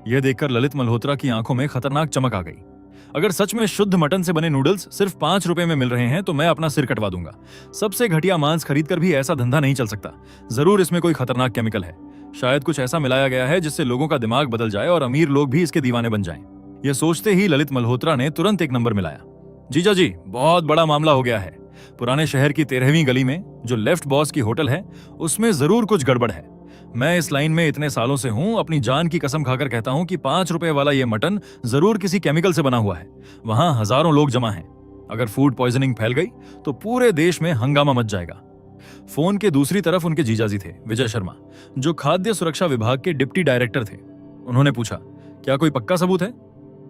यह देखकर ललित मल्होत्रा की आंखों में खतरनाक चमक आ गई। अगर सच में शुद्ध मटन से बने नूडल्स सिर्फ 5 रुपए में मिल रहे हैं तो मैं अपना सिर कटवा दूंगा। सबसे घटिया मांस खरीदकर भी ऐसा धंधा नहीं चल सकता। जरूर इसमें कोई खतरनाक केमिकल है। शायद कुछ ऐसा मिलाया गया है जिससे लोगों का दिमाग बदल जाए और अमीर लोग भी इसके दीवाने बन जाएं। यह सोचते ही ललित मल्होत्रा ने तुरंत एक नंबर मिलाया। जीजा जी, बहुत बड़ा मामला हो गया है। पुराने शहर की 13वीं गली में जो लेफ्ट बॉस की होटल है, उसमें जरूर कुछ गड़बड़ है। मैं इस लाइन में इतने सालों से हूं, अपनी जान की कसम खाकर कहता हूं कि 5 रुपए वाला ये मटन जरूर किसी केमिकल से बना हुआ है। वहां हजारों लोग जमा हैं। अगर फूड पॉइजनिंग फैल गई तो पूरे देश में हंगामा मच जाएगा। फोन के दूसरी तरफ उनके जीजाजी थे, विजय शर्मा, जो खाद्य सुरक्षा विभाग के डिप्टी डायरेक्टर थे। उन्होंने पूछा, क्या कोई पक्का सबूत है?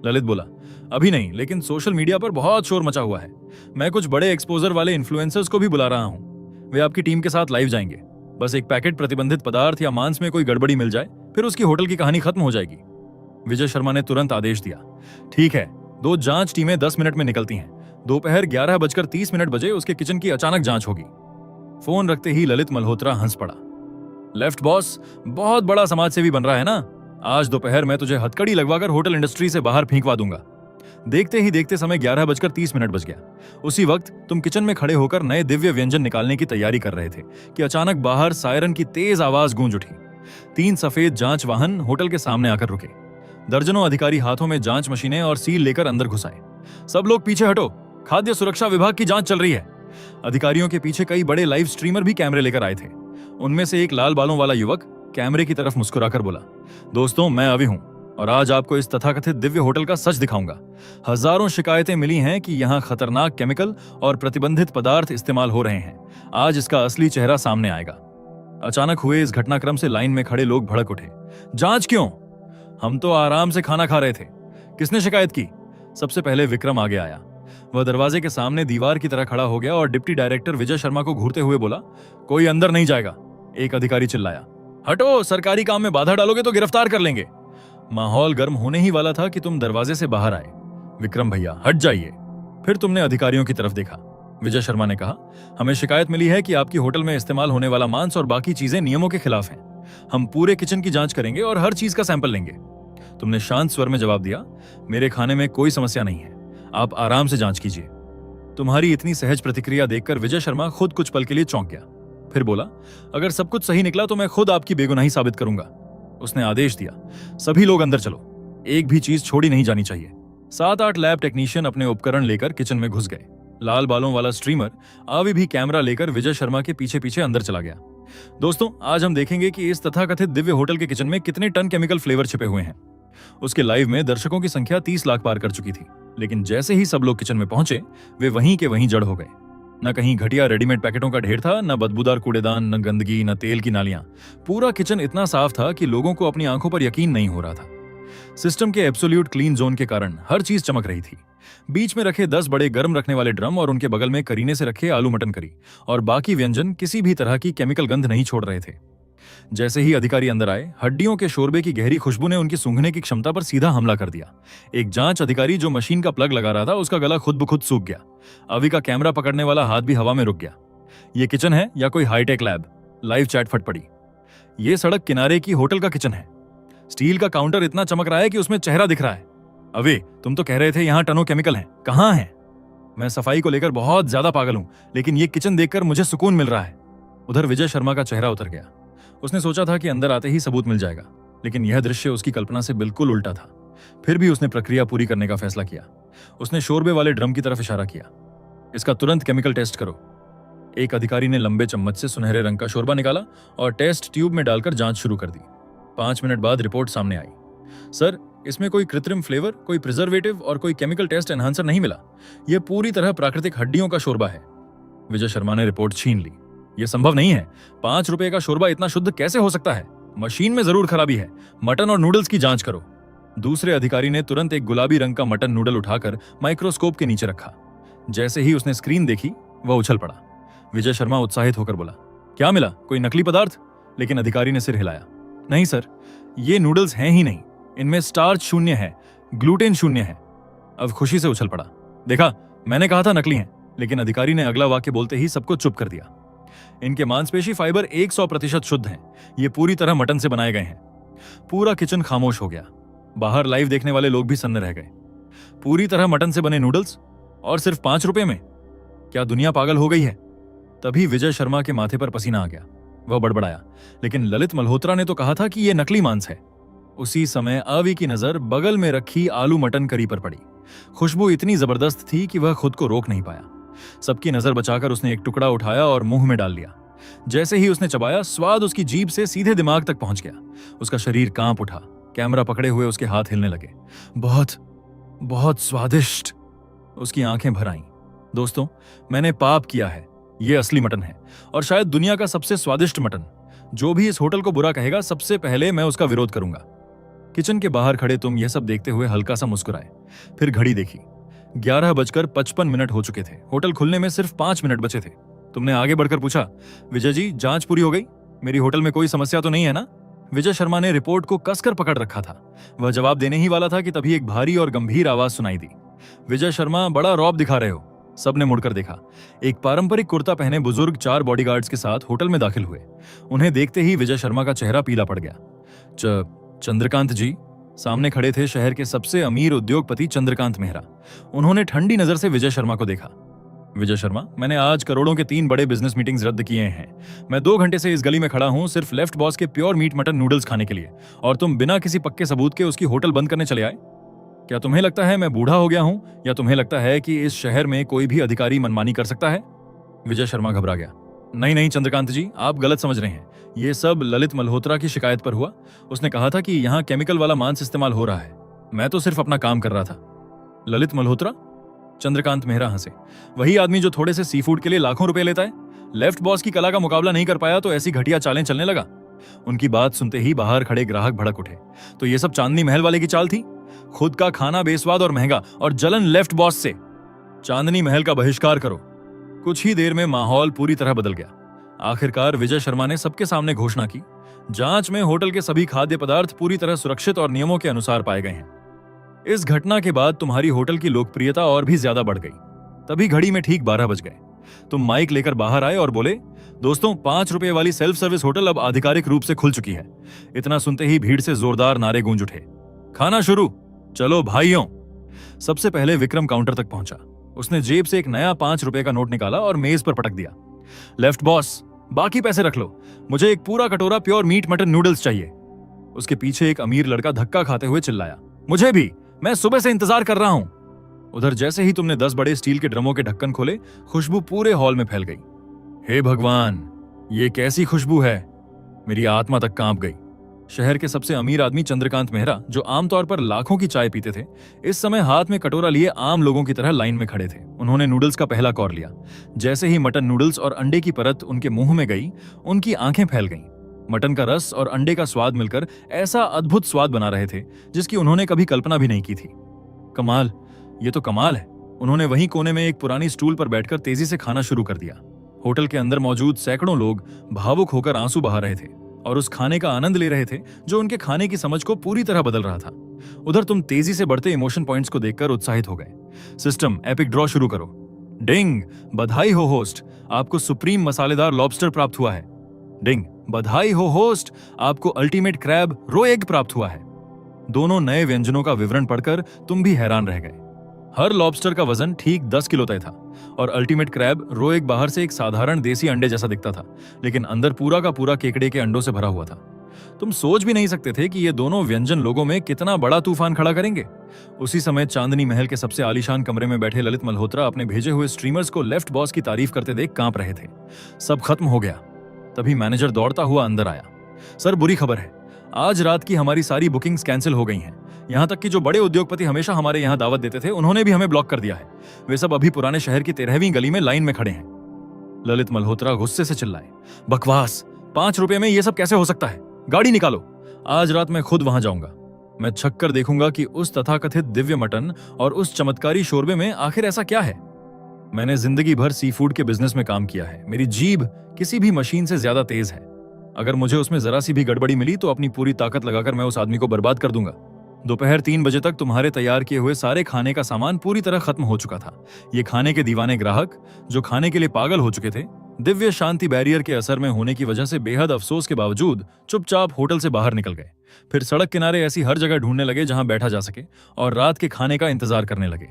ललित बोला, अभी नहीं, लेकिन सोशल मीडिया पर बहुत शोर मचा हुआ है। मैं कुछ बड़े एक्सपोजर वाले इन्फ्लुएंसर्स को भी बुला रहा हूं। वे आपकी टीम के साथ लाइव जाएंगे। बस एक पैकेट प्रतिबंधित पदार्थ या मांस में कोई गड़बड़ी मिल जाए, फिर उसकी होटल की कहानी खत्म हो जाएगी। विजय शर्मा ने तुरंत आदेश दिया, ठीक है। 2 जांच टीमें 10 मिनट में निकलती हैं। दोपहर 11:30 बजे उसके किचन की अचानक जांच होगी। फोन रखते ही ललित मल्होत्रा हंस पड़ा। लेफ्ट बॉस, बहुत बड़ा समाज सेवी बन रहा है ना? आज दोपहर मैं तुझे हथकड़ी लगवाकर होटल इंडस्ट्री से बाहर फेंकवा दूंगा। देखते ही देखते समय 11:30 बज गया। उसी वक्त तुम किचन में खड़े होकर नए दिव्य व्यंजन निकालने की तैयारी कर रहे थे कि अचानक बाहर सायरन की तेज आवाज गूंज उठी। 3 सफेद जांच वाहन होटल के सामने आकर रुके। दर्जनों अधिकारी हाथों में जांच मशीनें और सील लेकर अंदर घुस आए। सब लोग पीछे हटो, खाद्य सुरक्षा विभाग की जांच चल रही है। अधिकारियों के पीछे कई बड़े लाइव स्ट्रीमर भी कैमरे लेकर आए थे। उनमें से एक लाल बालों वाला युवक कैमरे की तरफ मुस्कुराकर बोला, दोस्तों, मैं अभी हूं और आज आपको इस तथाकथित दिव्य होटल का सच दिखाऊंगा। हजारों शिकायतें मिली हैं कि यहाँ खतरनाक केमिकल और प्रतिबंधित पदार्थ इस्तेमाल हो रहे हैं। आज इसका असली चेहरा सामने आएगा। अचानक हुए इस घटनाक्रम से लाइन में खड़े लोग भड़क उठे। जांच क्यों? हम तो आराम से खाना खा रहे थे। किसने शिकायत की? सबसे पहले विक्रम आगे आया। वह दरवाजे के सामने दीवार की तरह खड़ा हो गया और डिप्टी डायरेक्टर विजय शर्मा को घूरते हुए बोला, कोई अंदर नहीं जाएगा। एक अधिकारी चिल्लाया, हटो, सरकारी काम में बाधा डालोगे तो गिरफ्तार कर लेंगे। माहौल गर्म होने ही वाला था कि तुम दरवाजे से बाहर आए। विक्रम भैया, हट जाइए। फिर तुमने अधिकारियों की तरफ देखा। विजय शर्मा ने कहा, हमें शिकायत मिली है कि आपकी होटल में इस्तेमाल होने वाला मांस और बाकी चीजें नियमों के खिलाफ हैं। हम पूरे किचन की जांच करेंगे और हर चीज का सैंपल लेंगे। तुमने शांत स्वर में जवाब दिया, मेरे खाने में कोई समस्या नहीं है, आप आराम से जांच कीजिए। तुम्हारी इतनी सहज प्रतिक्रिया देखकर विजय शर्मा खुद कुछ पल के लिए चौंक गया। फिर बोला, अगर सब कुछ सही निकला तो मैं खुद आपकी बेगुनाही साबित करूंगा। उसने आदेश दिया, सभी लोग अंदर चलो, एक भी चीज छोड़ी नहीं जानी चाहिए। 7-8 लैब टेक्नीशियन अपने उपकरण लेकर किचन में घुस गए। लाल बालों वाला स्ट्रीमर आवी भी कैमरा लेकर विजय शर्मा के पीछे पीछे अंदर चला गया। दोस्तों, आज हम देखेंगे कि इस तथाकथित दिव्य होटल के किचन में कितने टन केमिकल फ्लेवर छिपे हुए हैं। उसके लाइव में दर्शकों की संख्या 30 लाख पार कर चुकी थी, लेकिन जैसे ही सब लोग किचन में पहुंचे, वे वहीं के वहीं जड़ हो गए। न कहीं घटिया रेडीमेड पैकेटों का ढेर था, न बदबूदार कूड़ेदान, न गंदगी, न तेल की नालियां। पूरा किचन इतना साफ था कि लोगों को अपनी आंखों पर यकीन नहीं हो रहा था। सिस्टम के एब्सोल्यूट क्लीन जोन के कारण हर चीज चमक रही थी। बीच में रखे 10 बड़े गर्म रखने वाले ड्रम और उनके बगल में करीने से रखे आलू मटन करी और बाकी व्यंजन किसी भी तरह की केमिकल गंध नहीं छोड़ रहे थे। जैसे ही अधिकारी अंदर आए, हड्डियों के शोरबे की गहरी खुशबू ने उनकी सूंघने की क्षमता पर सीधा हमला कर दिया। एक जांच अधिकारी जो मशीन का प्लग लगा रहा था, उसका गला खुद ब खुद सूख गया। अवि का कैमरा पकड़ने वाला हाथ भी हवा में रुक गया। ये किचन है या कोई हाईटेक लैब? लाइव चैट फट पड़ी। ये सड़क किनारे की होटल का किचन है। स्टील का काउंटर इतना चमक रहा है कि उसमें चेहरा दिख रहा है। अवे, तुम तो कह रहे थे यहाँ टनों केमिकल हैं, कहाँ हैं? मैं सफाई को लेकर बहुत ज्यादा पागल हूं, लेकिन ये किचन देखकर मुझे सुकून मिल रहा है। उधर विजय शर्मा का चेहरा उतर गया। उसने सोचा था कि अंदर आते ही सबूत मिल जाएगा, लेकिन यह दृश्य उसकी कल्पना से बिल्कुल उल्टा था। फिर भी उसने प्रक्रिया पूरी करने का फैसला किया। उसने शोरबे वाले ड्रम की तरफ इशारा किया, इसका तुरंत केमिकल टेस्ट करो। एक अधिकारी ने लंबे चम्मच से सुनहरे रंग का शोरबा निकाला और टेस्ट ट्यूब में डालकर जांच शुरू कर दी। 5 मिनट बाद रिपोर्ट सामने आई। सर, इसमें कोई कृत्रिम फ्लेवर, कोई प्रिजर्वेटिव और कोई केमिकल टेस्ट एनहांसर नहीं मिला। यह पूरी तरह प्राकृतिक हड्डियों का शोरबा है। विजय शर्मा ने रिपोर्ट छीन ली। यह संभव नहीं है। 5 रुपए का शोरबा इतना शुद्ध कैसे हो सकता है? मशीन में जरूर खराबी है। मटन और नूडल्स की जांच करो। दूसरे अधिकारी ने तुरंत एक गुलाबी रंग का मटन नूडल उठाकर माइक्रोस्कोप के नीचे रखा। जैसे ही उसने स्क्रीन देखी, वह उछल पड़ा। विजय शर्मा उत्साहित होकर बोला, क्या मिला? कोई नकली पदार्थ? लेकिन अधिकारी ने सिर हिलाया। नहीं सर, ये नूडल्स हैं ही नहीं। इनमें स्टार्च शून्य है, ग्लूटेन शून्य है। अब खुशी से उछल पड़ा। देखा, मैंने कहा था नकली हैं। लेकिन अधिकारी ने अगला वाक्य बोलते ही सबको चुप कर दिया। इनके मांसपेशी फाइबर 100% शुद्ध हैं। ये पूरी तरह मटन से बनाए गए हैं। पूरा किचन खामोश हो गया। बाहर लाइव देखने वाले लोग भी सन्न रह गए। पूरी तरह मटन से बने नूडल्स और सिर्फ 5 रुपए में? क्या दुनिया पागल हो गई है? तभी विजय शर्मा के माथे पर पसीना आ गया। वह बड़बड़ाया, लेकिन ललित मल्होत्रा ने तो कहा था कि यह नकली मांस है। उसी समय अवी की नजर बगल में रखी आलू मटन करी पर पड़ी। खुशबू इतनी जबरदस्त थी कि वह खुद को रोक नहीं पाया। सबकी नजर बचाकर उसने एक टुकड़ा उठाया और मुंह में डाल लिया। जैसे ही उसने चबाया, स्वाद उसकी जीभ से सीधे दिमाग तक पहुंच गया। उसका शरीर कांप उठा। कैमरा पकड़े हुए उसके हाथ हिलने लगे। बहुत बहुत स्वादिष्ट। उसकी आंखें भर आईं। दोस्तों, मैंने पाप किया है। यह असली मटन है और शायद दुनिया का सबसे स्वादिष्ट मटन। जो भी इस होटल को बुरा कहेगा, सबसे पहले मैं उसका विरोध करूंगा। किचन के बाहर खड़े तुम यह सब देखते हुए हल्का सा मुस्कुराए। फिर घड़ी देखी। 11:55 हो चुके थे। होटल खुलने में सिर्फ 5 मिनट बचे थे। तुमने आगे बढ़कर पूछा, विजय जी, जांच पूरी हो गई? मेरी होटल में कोई समस्या तो नहीं है ना? विजय शर्मा ने रिपोर्ट को कसकर पकड़ रखा था। वह जवाब देने ही वाला था कि तभी एक भारी और गंभीर आवाज सुनाई दी। विजय शर्मा, बड़ा रौब दिखा रहे हो। सबने मुड़कर देखा। एक पारंपरिक कुर्ता पहने बुजुर्ग 4 बॉडीगार्ड्स के साथ होटल में दाखिल हुए। उन्हें देखते ही विजय शर्मा का चेहरा पीला पड़ गया। चंद्रकांत जी। सामने खड़े थे शहर के सबसे अमीर उद्योगपति चंद्रकांत मेहरा। उन्होंने ठंडी नजर से विजय शर्मा को देखा। विजय शर्मा, मैंने आज करोड़ों के 3 बड़े बिजनेस मीटिंग्स रद्द किए हैं। मैं 2 घंटे से इस गली में खड़ा हूं सिर्फ लेफ्ट बॉस के प्योर मीट मटन नूडल्स खाने के लिए, और तुम बिना किसी पक्के सबूत के उसकी होटल बंद करने चले आए। क्या तुम्हें लगता है मैं बूढ़ा हो गया हूं, या तुम्हें लगता है कि इस शहर में कोई भी अधिकारी मनमानी कर सकता है? विजय शर्मा घबरा गया। नहीं नहीं चंद्रकांत जी, आप गलत समझ रहे हैं। ये सब ललित मल्होत्रा की शिकायत पर हुआ। उसने कहा था कि यहाँ केमिकल वाला मांस इस्तेमाल हो रहा है। मैं तो सिर्फ अपना काम कर रहा था। ललित मल्होत्रा? चंद्रकांत मेहरा हंसे। वही आदमी जो थोड़े से सी फूड के लिए लाखों रुपए लेता है। लेफ्ट बॉस की कला का मुकाबला नहीं कर पाया तो ऐसी घटिया चालें चलने लगा। उनकी बात सुनते ही बाहर खड़े ग्राहक भड़क उठे। तो ये सब चांदनी महल वाले की चाल थी? खुद का खाना बेस्वाद और महंगा, और जलन लेफ्ट बॉस से। चांदनी महल का बहिष्कार करो। कुछ ही देर में माहौल पूरी तरह बदल गया। आखिरकार विजय शर्मा ने सबके सामने घोषणा की, जांच में होटल के सभी खाद्य पदार्थ पूरी तरह सुरक्षित और नियमों के अनुसार पाए गए हैं। इस घटना के बाद तुम्हारी होटल की लोकप्रियता और भी ज्यादा बढ़ गई। तभी घड़ी में ठीक 12 बज गए। तुम माइक लेकर बाहर आए और बोले, दोस्तों, 5 रुपए वाली सेल्फ सर्विस होटल अब आधिकारिक रूप से खुल चुकी है। इतना सुनते ही भीड़ से जोरदार नारे गूंज उठे। खाना शुरू, चलो भाइयों। सबसे पहले विक्रम काउंटर तक पहुंचा। उसने जेब से एक नया 5 रुपए का नोट निकाला और मेज पर पटक दिया। लेफ्ट बॉस, बाकी पैसे रख लो। मुझे एक पूरा कटोरा प्योर मीट मटन नूडल्स चाहिए। उसके पीछे एक अमीर लड़का धक्का खाते हुए चिल्लाया, मुझे भी, मैं सुबह से इंतजार कर रहा हूं। उधर जैसे ही तुमने 10 बड़े स्टील के ड्रमों के ढक्कन खोले, खुशबू पूरे हॉल में फैल गई। हे भगवान, ये कैसी खुशबू है! मेरी आत्मा तक कांप गई। शहर के सबसे अमीर आदमी चंद्रकांत मेहरा, जो आमतौर पर लाखों की चाय पीते थे, इस समय हाथ में कटोरा लिए आम लोगों की तरह लाइन में खड़े थे। उन्होंने नूडल्स का पहला कौर लिया। जैसे ही मटन नूडल्स और अंडे की परत उनके मुंह में गई, उनकी आंखें फैल गईं। मटन का रस और अंडे का स्वाद मिलकर ऐसा अद्भुत स्वाद बना रहे थे जिसकी उन्होंने कभी कल्पना भी नहीं की थी। कमाल, ये तो कमाल है। उन्होंने वहीं कोने में एक पुरानी स्टूल पर बैठकर तेजी से खाना शुरू कर दिया। होटल के अंदर मौजूद सैकड़ों लोग भावुक होकर आंसू बहा रहे थे और उस खाने का आनंद ले रहे थे जो उनके खाने की समझ को पूरी तरह बदल रहा था। उधर तुम तेजी से बढ़ते इमोशन पॉइंट्स को देखकर उत्साहित हो गए। सिस्टम, एपिक ड्रॉ शुरू करो। डिंग, बधाई हो होस्ट, आपको सुप्रीम मसालेदार लॉबस्टर प्राप्त हुआ है। डिंग, बधाई हो होस्ट, आपको अल्टीमेट क्रैब रो एग प्राप्त हुआ है। दोनों नए व्यंजनों का विवरण पढ़कर तुम भी हैरान रह गए। हर लॉबस्टर का वजन ठीक 10 किलो तय था और अल्टीमेट क्रैब रो एग बाहर से एक साधारण देसी अंडे जैसा दिखता था, लेकिन अंदर पूरा का पूरा केकड़े के अंडों से भरा हुआ था। तुम सोच भी नहीं सकते थे कि ये दोनों व्यंजन लोगों में कितना बड़ा तूफान खड़ा करेंगे। उसी समय चांदनी महल के सबसे आलीशान कमरे में बैठे ललित मल्होत्रा अपने भेजे हुए स्ट्रीमर्स को लेफ्ट बॉस की तारीफ करते देख कांप रहे थे। सब खत्म हो गया। तभी मैनेजर दौड़ता हुआ अंदर आया। सर, बुरी खबर है, आज रात की हमारी सारी बुकिंग्स कैंसिल हो गई हैं। यहाँ तक कि जो बड़े उद्योगपति हमेशा हमारे यहाँ दावत देते थे, उन्होंने भी हमें ब्लॉक कर दिया है। वे सब अभी पुराने शहर की 13वीं गली में लाइन में खड़े हैं। ललित मल्होत्रा गुस्से से चिल्लाए, बकवास! 5 रुपए में ये सब कैसे हो सकता है? गाड़ी निकालो, आज रात मैं खुद वहां जाऊंगा। मैं छक कर देखूंगा कि उस तथाकथित दिव्य मटन और उस चमत्कारी शोरबे में आखिर ऐसा क्या है। मैंने जिंदगी भर सी फूड के बिजनेस में काम किया है। मेरी जीभ किसी भी मशीन से ज्यादा तेज है। अगर मुझे उसमें जरा सी भी गड़बड़ी मिली तो अपनी पूरी ताकत लगाकर मैं उस आदमी को बर्बाद कर दूंगा। दोपहर 3 बजे तक तुम्हारे तैयार किए हुए सारे खाने का सामान पूरी तरह खत्म हो चुका था। ये खाने के दीवाने ग्राहक, जो खाने के लिए पागल हो चुके थे, दिव्य शांति बैरियर के असर में होने की वजह से बेहद अफसोस के बावजूद चुपचाप होटल से बाहर निकल गए। फिर सड़क किनारे ऐसी हर जगह ढूंढने लगे जहां बैठा जा सके और रात के खाने का इंतजार करने लगे।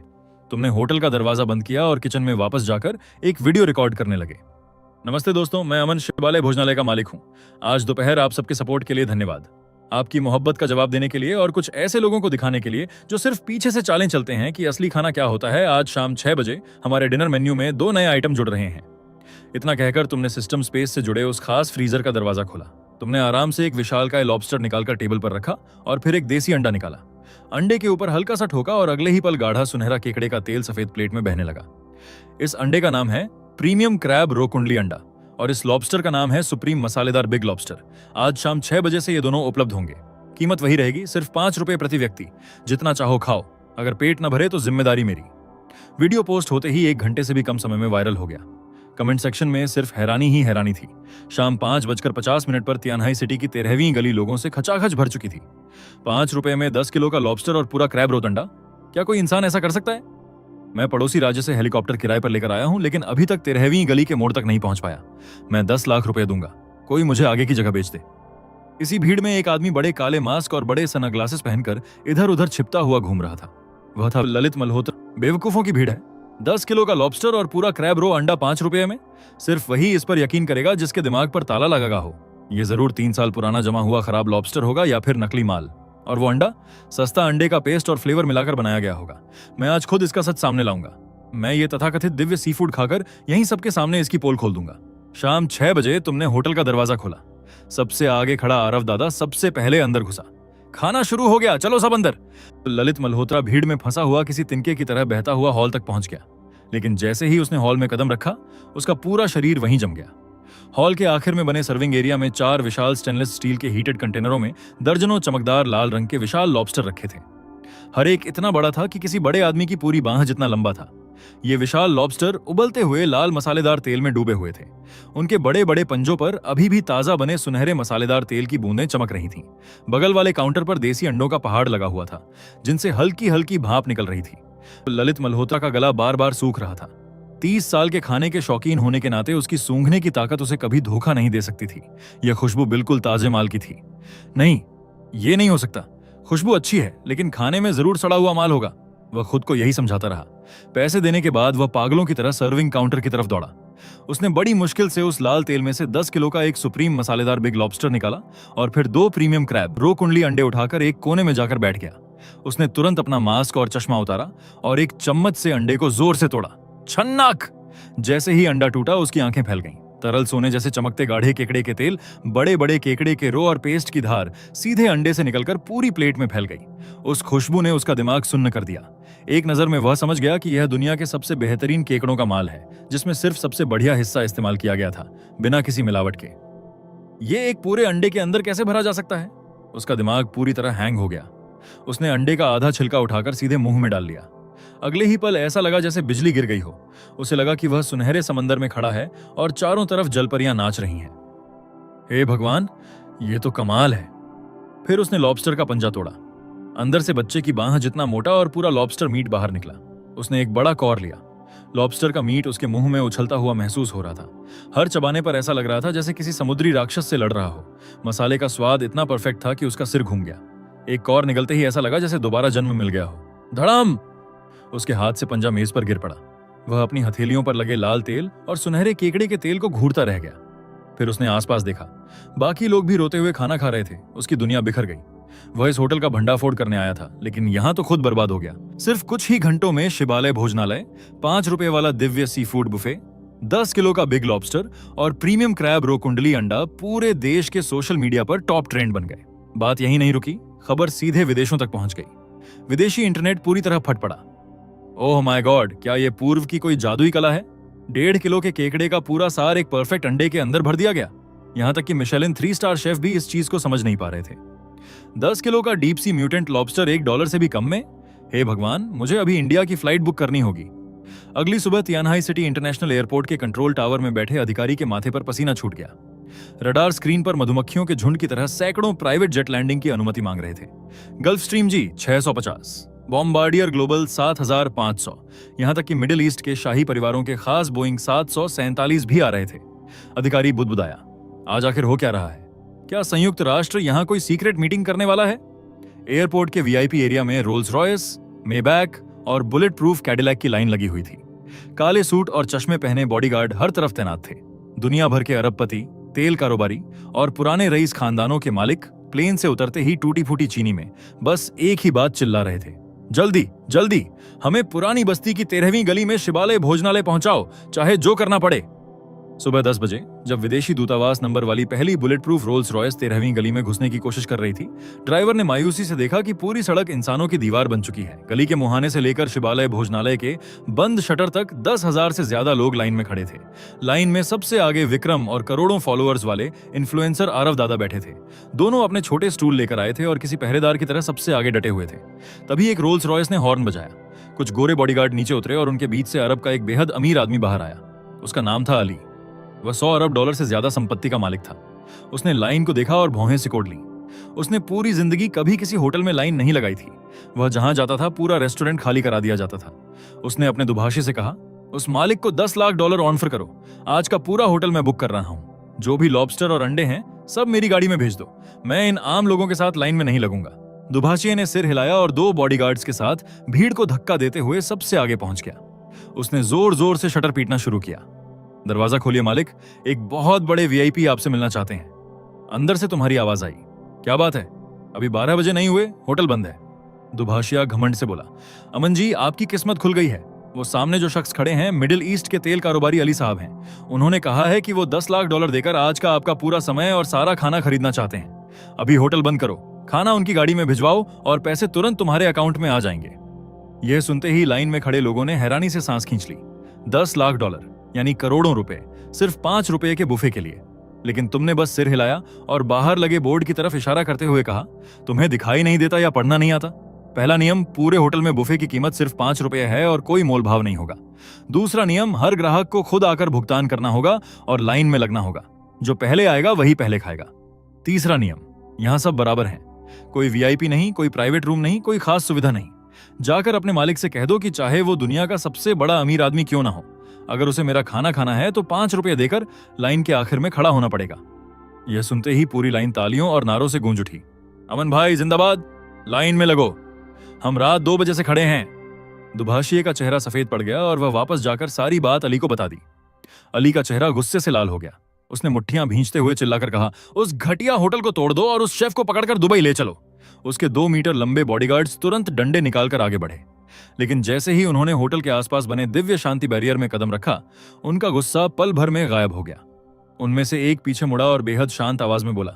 तुमने होटल का दरवाजा बंद किया और किचन में वापस जाकर एक वीडियो रिकॉर्ड करने लगे। नमस्ते दोस्तों, मैं अमन शिवालय भोजनालय का मालिक हूं। आज दोपहर आप सबके सपोर्ट के लिए धन्यवाद। आपकी मोहब्बत का जवाब देने के लिए और कुछ ऐसे लोगों को दिखाने के लिए जो सिर्फ पीछे से चालें चलते हैं कि असली खाना क्या होता है, आज शाम 6 बजे हमारे डिनर मेन्यू में 2 नए आइटम जुड़ रहे हैं। इतना कहकर तुमने सिस्टम स्पेस से जुड़े उस खास फ्रीजर का दरवाजा खोला। तुमने आराम से एक विशालकाय लॉबस्टर निकालकर टेबल पर रखा और फिर एक देसी अंडा निकाला। अंडे के ऊपर हल्का सा ठोका और अगले ही पल गाढ़ा सुनहरा केकड़े का तेल सफेद प्लेट में बहने लगा। इस अंडे का नाम है प्रीमियम क्रैब रो कुंडली अंडा और इस लॉबस्टर का नाम है सुप्रीम मसालेदार बिग लॉबस्टर। आज शाम 6 बजे से ये दोनों उपलब्ध होंगे। कीमत वही रहेगी, सिर्फ 5 रुपए प्रति व्यक्ति। जितना चाहो खाओ, अगर पेट न भरे तो जिम्मेदारी मेरी। वीडियो पोस्ट होते ही 1 घंटे से भी कम समय में वायरल हो गया। कमेंट सेक्शन में सिर्फ हैरानी ही हैरानी थी। शाम 5:50 पर तियानहाई सिटी की 13वीं गली लोगों से खचाखच भर चुकी थी। 5 रुपए में 10 किलो का लॉबस्टर और पूरा क्रैब रोट अंडा, क्या कोई इंसान ऐसा कर सकता है? मैं पड़ोसी राज्य से हेलीकॉप्टर किराए पर लेकर आया हूं, लेकिन अभी तक 13वीं गली के मोड़ तक नहीं पहुंच पाया। मैं 10 लाख रुपए दूंगा, कोई मुझे आगे की जगह बेच दे। इसी भीड़ में एक आदमी बड़े काले मास्क और बड़े सनग्लासेस पहनकर इधर उधर छिपता हुआ घूम रहा था। वह था ललित मल्होत्रा। बेवकूफों की भीड़ है। 10 किलो का लॉबस्टर और पूरा क्रैब रो अंडा 5 रुपए में। सिर्फ वही इस पर यकीन करेगा जिसके दिमाग पर ताला लगा हो। ये जरूर 3 साल पुराना जमा हुआ खराब लॉबस्टर होगा या फिर नकली माल। और वो अंडा सस्ता अंडे का पेस्ट और फ्लेवर मिलाकर बनाया गया होगा। मैं आज खुद इसका सच सामने लाऊंगा। मैं ये तथाकथित दिव्य सी फूड खाकर यहीं सबके सामने इसकी पोल खोल दूंगा। शाम 6 बजे तुमने होटल का दरवाजा खोला। सबसे आगे खड़ा आरव दादा सबसे पहले अंदर घुसा। खाना शुरू हो गया, चलो सब अंदर। ललित मल्होत्रा भीड़ में फंसा हुआ किसी तिनके की तरह बहता हुआ हॉल तक पहुंच गया, लेकिन जैसे ही उसने हॉल में कदम रखा, उसका पूरा शरीर वहीं जम गया। हॉल के आखिर में बने सर्विंग एरिया में 4 विशाल स्टेनलेस स्टील के हीटेड कंटेनरों में दर्जनों चमकदार लाल रंग के विशाल लॉबस्टर रखे थे। हर एक इतना बड़ा था कि किसी बड़े आदमी की पूरी बांह जितना लंबा था। ये विशाल लॉबस्टर उबलते हुए लाल मसालेदार तेल में डूबे हुए थे। उनके बड़े बड़े पंजों पर अभी भी ताजा बने सुनहरे मसालेदार तेल की बूंदें चमक रही थीं। बगल वाले काउंटर पर देसी अंडों का पहाड़ लगा हुआ था, जिनसे हल्की हल्की भाप निकल रही थी। ललित मल्होत्रा का गला बार बार सूख रहा था। 30 साल के खाने के शौकीन होने के नाते उसकी सूंघने की ताकत उसे कभी धोखा नहीं दे सकती थी। यह खुशबू बिल्कुल ताजे माल की थी। नहीं, ये नहीं हो सकता। खुशबू अच्छी है, लेकिन खाने में जरूर सड़ा हुआ माल होगा। वह खुद को यही समझाता रहा। पैसे देने के बाद वह पागलों की तरह सर्विंग काउंटर की तरफ दौड़ा। उसने बड़ी मुश्किल से उस लाल तेल में से 10 किलो का एक सुप्रीम मसालेदार बिग लॉबस्टर निकाला और फिर 2 प्रीमियम क्रैब रो कुंडली अंडे उठाकर एक कोने में जाकर बैठ गया। उसने तुरंत अपना मास्क और चश्मा उतारा और एक चम्मच से अंडे को जोर से तोड़ा। छन्नाक! जैसे ही अंडा टूटा, उसकी आंखें फैल गईं। तरल सोने जैसे चमकते गाढ़े केकड़े के तेल, बड़े बड़े केकड़े के रो और पेस्ट की धार सीधे अंडे से निकलकर पूरी प्लेट में फैल गई। उस खुशबू ने उसका दिमाग सुन्न कर दिया। एक नजर में वह समझ गया कि यह दुनिया के सबसे बेहतरीन केकड़ों का माल है, जिसमें सिर्फ सबसे बढ़िया हिस्सा इस्तेमाल किया गया था, बिना किसी मिलावट के। ये एक पूरे अंडे के अंदर कैसे भरा जा सकता है? उसका दिमाग पूरी तरह हैंग हो गया। उसने अंडे का आधा छिलका उठाकर सीधे मुंह में डाल लिया। अगले ही पल ऐसा लगा जैसे बिजली गिर गई हो। उसे लगा कि वह सुनहरे समंदर में खड़ा है और चारों तरफ जलपरियां नाच रही हैं। हे भगवान, ये तो कमाल है। फिर उसने लॉबस्टर का पंजा तोड़ा। अंदर से बच्चे की बांह जितना मोटा और पूरा लॉबस्टर मीट बाहर निकला। उसने एक बड़ा कौर लिया। लॉबस्टर का मीट उसके मुंह में उछलता हुआ महसूस हो रहा था। हर चबाने पर ऐसा लग रहा था जैसे किसी समुद्री राक्षस से लड़ रहा हो। मसाले का स्वाद इतना परफेक्ट था कि उसका सिर घूम गया। एक कौर निगलते ही ऐसा लगा जैसे दोबारा जन्म मिल गया हो। धड़ाम! उसके हाथ से पंजा मेज पर गिर पड़ा। वह अपनी हथेलियों पर लगे लाल तेल और सुनहरे केकड़े के तेल को घूरता रह गया। फिर उसने आसपास देखा। बाकी लोग भी रोते हुए खाना खा रहे थे। उसकी दुनिया बिखर गई। वह इस होटल का भंडाफोड़ करने आया था, लेकिन यहां तो खुद बर्बाद हो गया। सिर्फ कुछ ही घंटों में शिवालय भोजनालय, 5 रुपए वाला Divya sea food buffet, 10 kilo का बिग लॉबस्टर और प्रीमियम क्रैब रो कुंडली अंडा पूरे देश के सोशल मीडिया पर टॉप ट्रेंड बन गए। बात यही नहीं रुकी, खबर सीधे विदेशों तक पहुंच गई। विदेशी इंटरनेट पूरी तरह फट पड़ा। ओह माय गॉड, क्या यह पूर्व की कोई जादुई कला है? 1.5 किलो के केकड़े का पूरा सार एक परफेक्ट अंडे के अंदर भर दिया गया। यहां तक कि मिशेलिन 3 स्टार शेफ भी इस चीज को समझ नहीं पा रहे थे। 10 किलो का डीप सी म्यूटेंट लॉबस्टर $1 से भी कम में? हे भगवान, मुझे अभी इंडिया की फ्लाइट बुक करनी होगी। अगली सुबह तियानहाई सिटी इंटरनेशनल एयरपोर्ट के कंट्रोल टावर में बैठे अधिकारी के माथे पर पसीना छूट गया। रडार स्क्रीन पर मधुमक्खियों के झुंड की तरह सैकड़ों प्राइवेट जेट लैंडिंग की अनुमति मांग रहे थे। गल्फ स्ट्रीम जी 650, बॉम्बार्डियर ग्लोबल 7500, यहां तक कि मिडिल ईस्ट के शाही परिवारों के खास बोइंग 747 भी आ रहे थे। अधिकारी बुदबुदाया, आज आखिर हो क्या रहा है? क्या संयुक्त राष्ट्र यहाँ कोई सीक्रेट मीटिंग करने वाला है? एयरपोर्ट के वीआईपी एरिया में रोल्स रॉयस, मेबैक और बुलेट प्रूफ कैडिलैक की लाइन लगी हुई थी। काले सूट और चश्मे पहने बॉडीगार्ड हर तरफ तैनात थे। दुनिया भर के अरबपति, तेल कारोबारी और पुराने रईस खानदानों के मालिक प्लेन से उतरते ही टूटी फूटी चीनी में बस एक ही बात चिल्ला रहे थे, जल्दी जल्दी हमें पुरानी बस्ती की 13वीं गली में शिवालय भोजनालय पहुंचाओ, चाहे जो करना पड़े। सुबह 10 बजे जब विदेशी दूतावास नंबर वाली पहली बुलेट प्रूफ रोल्स रॉयस 13वीं गली में घुसने की कोशिश कर रही थी, ड्राइवर ने मायूसी से देखा कि पूरी सड़क इंसानों की दीवार बन चुकी है। गली के मुहाने से लेकर शिवालय भोजनालय के बंद शटर तक 10,000 से ज्यादा लोग लाइन में खड़े थे। लाइन में सबसे आगे विक्रम और करोड़ों फॉलोअर्स वाले इन्फ्लुएंसर आरव दादा बैठे थे। दोनों अपने छोटे स्टूल लेकर आए थे और किसी पहरेदार की तरह सबसे आगे डटे हुए थे। तभी एक रोल्स रॉयस ने हॉर्न बजाया। कुछ गोरे बॉडीगार्ड नीचे उतरे और उनके बीच से अरब का एक बेहद अमीर आदमी बाहर आया। उसका नाम था अली। वह 100 अरब डॉलर से ज्यादा संपत्ति का मालिक था। उसने लाइन को देखा और भौहें सिकोड़ ली। उसने पूरी जिंदगी कभी किसी होटल में लाइन नहीं लगाई थी। वह जहां जाता था पूरा रेस्टोरेंट खाली करा दिया जाता था। उसने अपने दुभाषी से कहा, उस मालिक को 10 लाख डॉलर ऑफर करो, आज का पूरा होटल मैं बुक कर रहा हूं। जो भी लॉबस्टर और अंडे हैं सब मेरी गाड़ी में भेज दो। मैं इन आम लोगों के साथ लाइन में नहीं लगूंगा। दुभाषिए ने सिर हिलाया और 2 बॉडीगार्ड्स के साथ भीड़ को धक्का देते हुए सबसे आगे पहुंच गया। उसने जोर जोर से शटर पीटना शुरू किया। दरवाजा खोलिए मालिक, एक बहुत बड़े वीआईपी आपसे मिलना चाहते हैं। अंदर से तुम्हारी आवाज आई, क्या बात है, अभी 12 बजे नहीं हुए, होटल बंद है। दुभाषिया घमंड से बोला, अमन जी आपकी किस्मत खुल गई है। वो सामने जो शख्स खड़े हैं मिडिल ईस्ट के तेल कारोबारी अली साहब हैं। उन्होंने कहा है कि वो 10 लाख डॉलर देकर आज का आपका पूरा समय और सारा खाना खरीदना चाहते हैं। अभी होटल बंद करो, खाना उनकी गाड़ी में भिजवाओ और पैसे तुरंत तुम्हारे अकाउंट में आ जाएंगे। यह सुनते ही लाइन में खड़े लोगों ने हैरानी से सांस खींच ली। 10 लाख डॉलर यानी करोड़ों रुपए सिर्फ 5 रुपए के बुफे के लिए। लेकिन तुमने बस सिर हिलाया और बाहर लगे बोर्ड की तरफ इशारा करते हुए कहा, तुम्हें दिखाई नहीं देता या पढ़ना नहीं आता? पहला नियम, पूरे होटल में बुफे की कीमत सिर्फ 5 रुपए है और कोई मोल भाव नहीं होगा। दूसरा नियम, हर ग्राहक को खुद आकर भुगतान करना होगा और लाइन में लगना होगा। जो पहले आएगा वही पहले खाएगा। तीसरा नियम, यहां सब बराबर हैं। कोई वीआईपी नहीं, कोई प्राइवेट रूम नहीं, कोई खास सुविधा नहीं। जाकर अपने मालिक से कह दो कि चाहे वो दुनिया का सबसे बड़ा अमीर आदमी क्यों ना हो, अगर उसे मेरा खाना खाना है तो 5 रुपए देकर लाइन के आखिर में खड़ा होना पड़ेगा। यह सुनते ही पूरी लाइन तालियों और नारों से गूंज उठी। अमन भाई जिंदाबाद, लाइन में लगो, हम रात 2 बजे से खड़े हैं। दुभाषिए का चेहरा सफेद पड़ गया और वह वापस जाकर सारी बात अली को बता दी। अली का चेहरा गुस्से से लाल हो गया। उसने मुट्ठियां भींचते हुए चिल्लाकर कहा, उस घटिया होटल को तोड़ दो और उस शेफ को पकड़कर दुबई ले चलो। उसके 2 मीटर लंबे बॉडीगार्ड्स तुरंत डंडे निकालकर आगे बढ़े। लेकिन जैसे ही उन्होंने होटल के आसपास बने दिव्य शांति बैरियर में कदम रखा, उनका गुस्सा पल भर में गायब हो गया। उनमें से एक पीछे मुड़ा और बेहद शांत आवाज में बोला,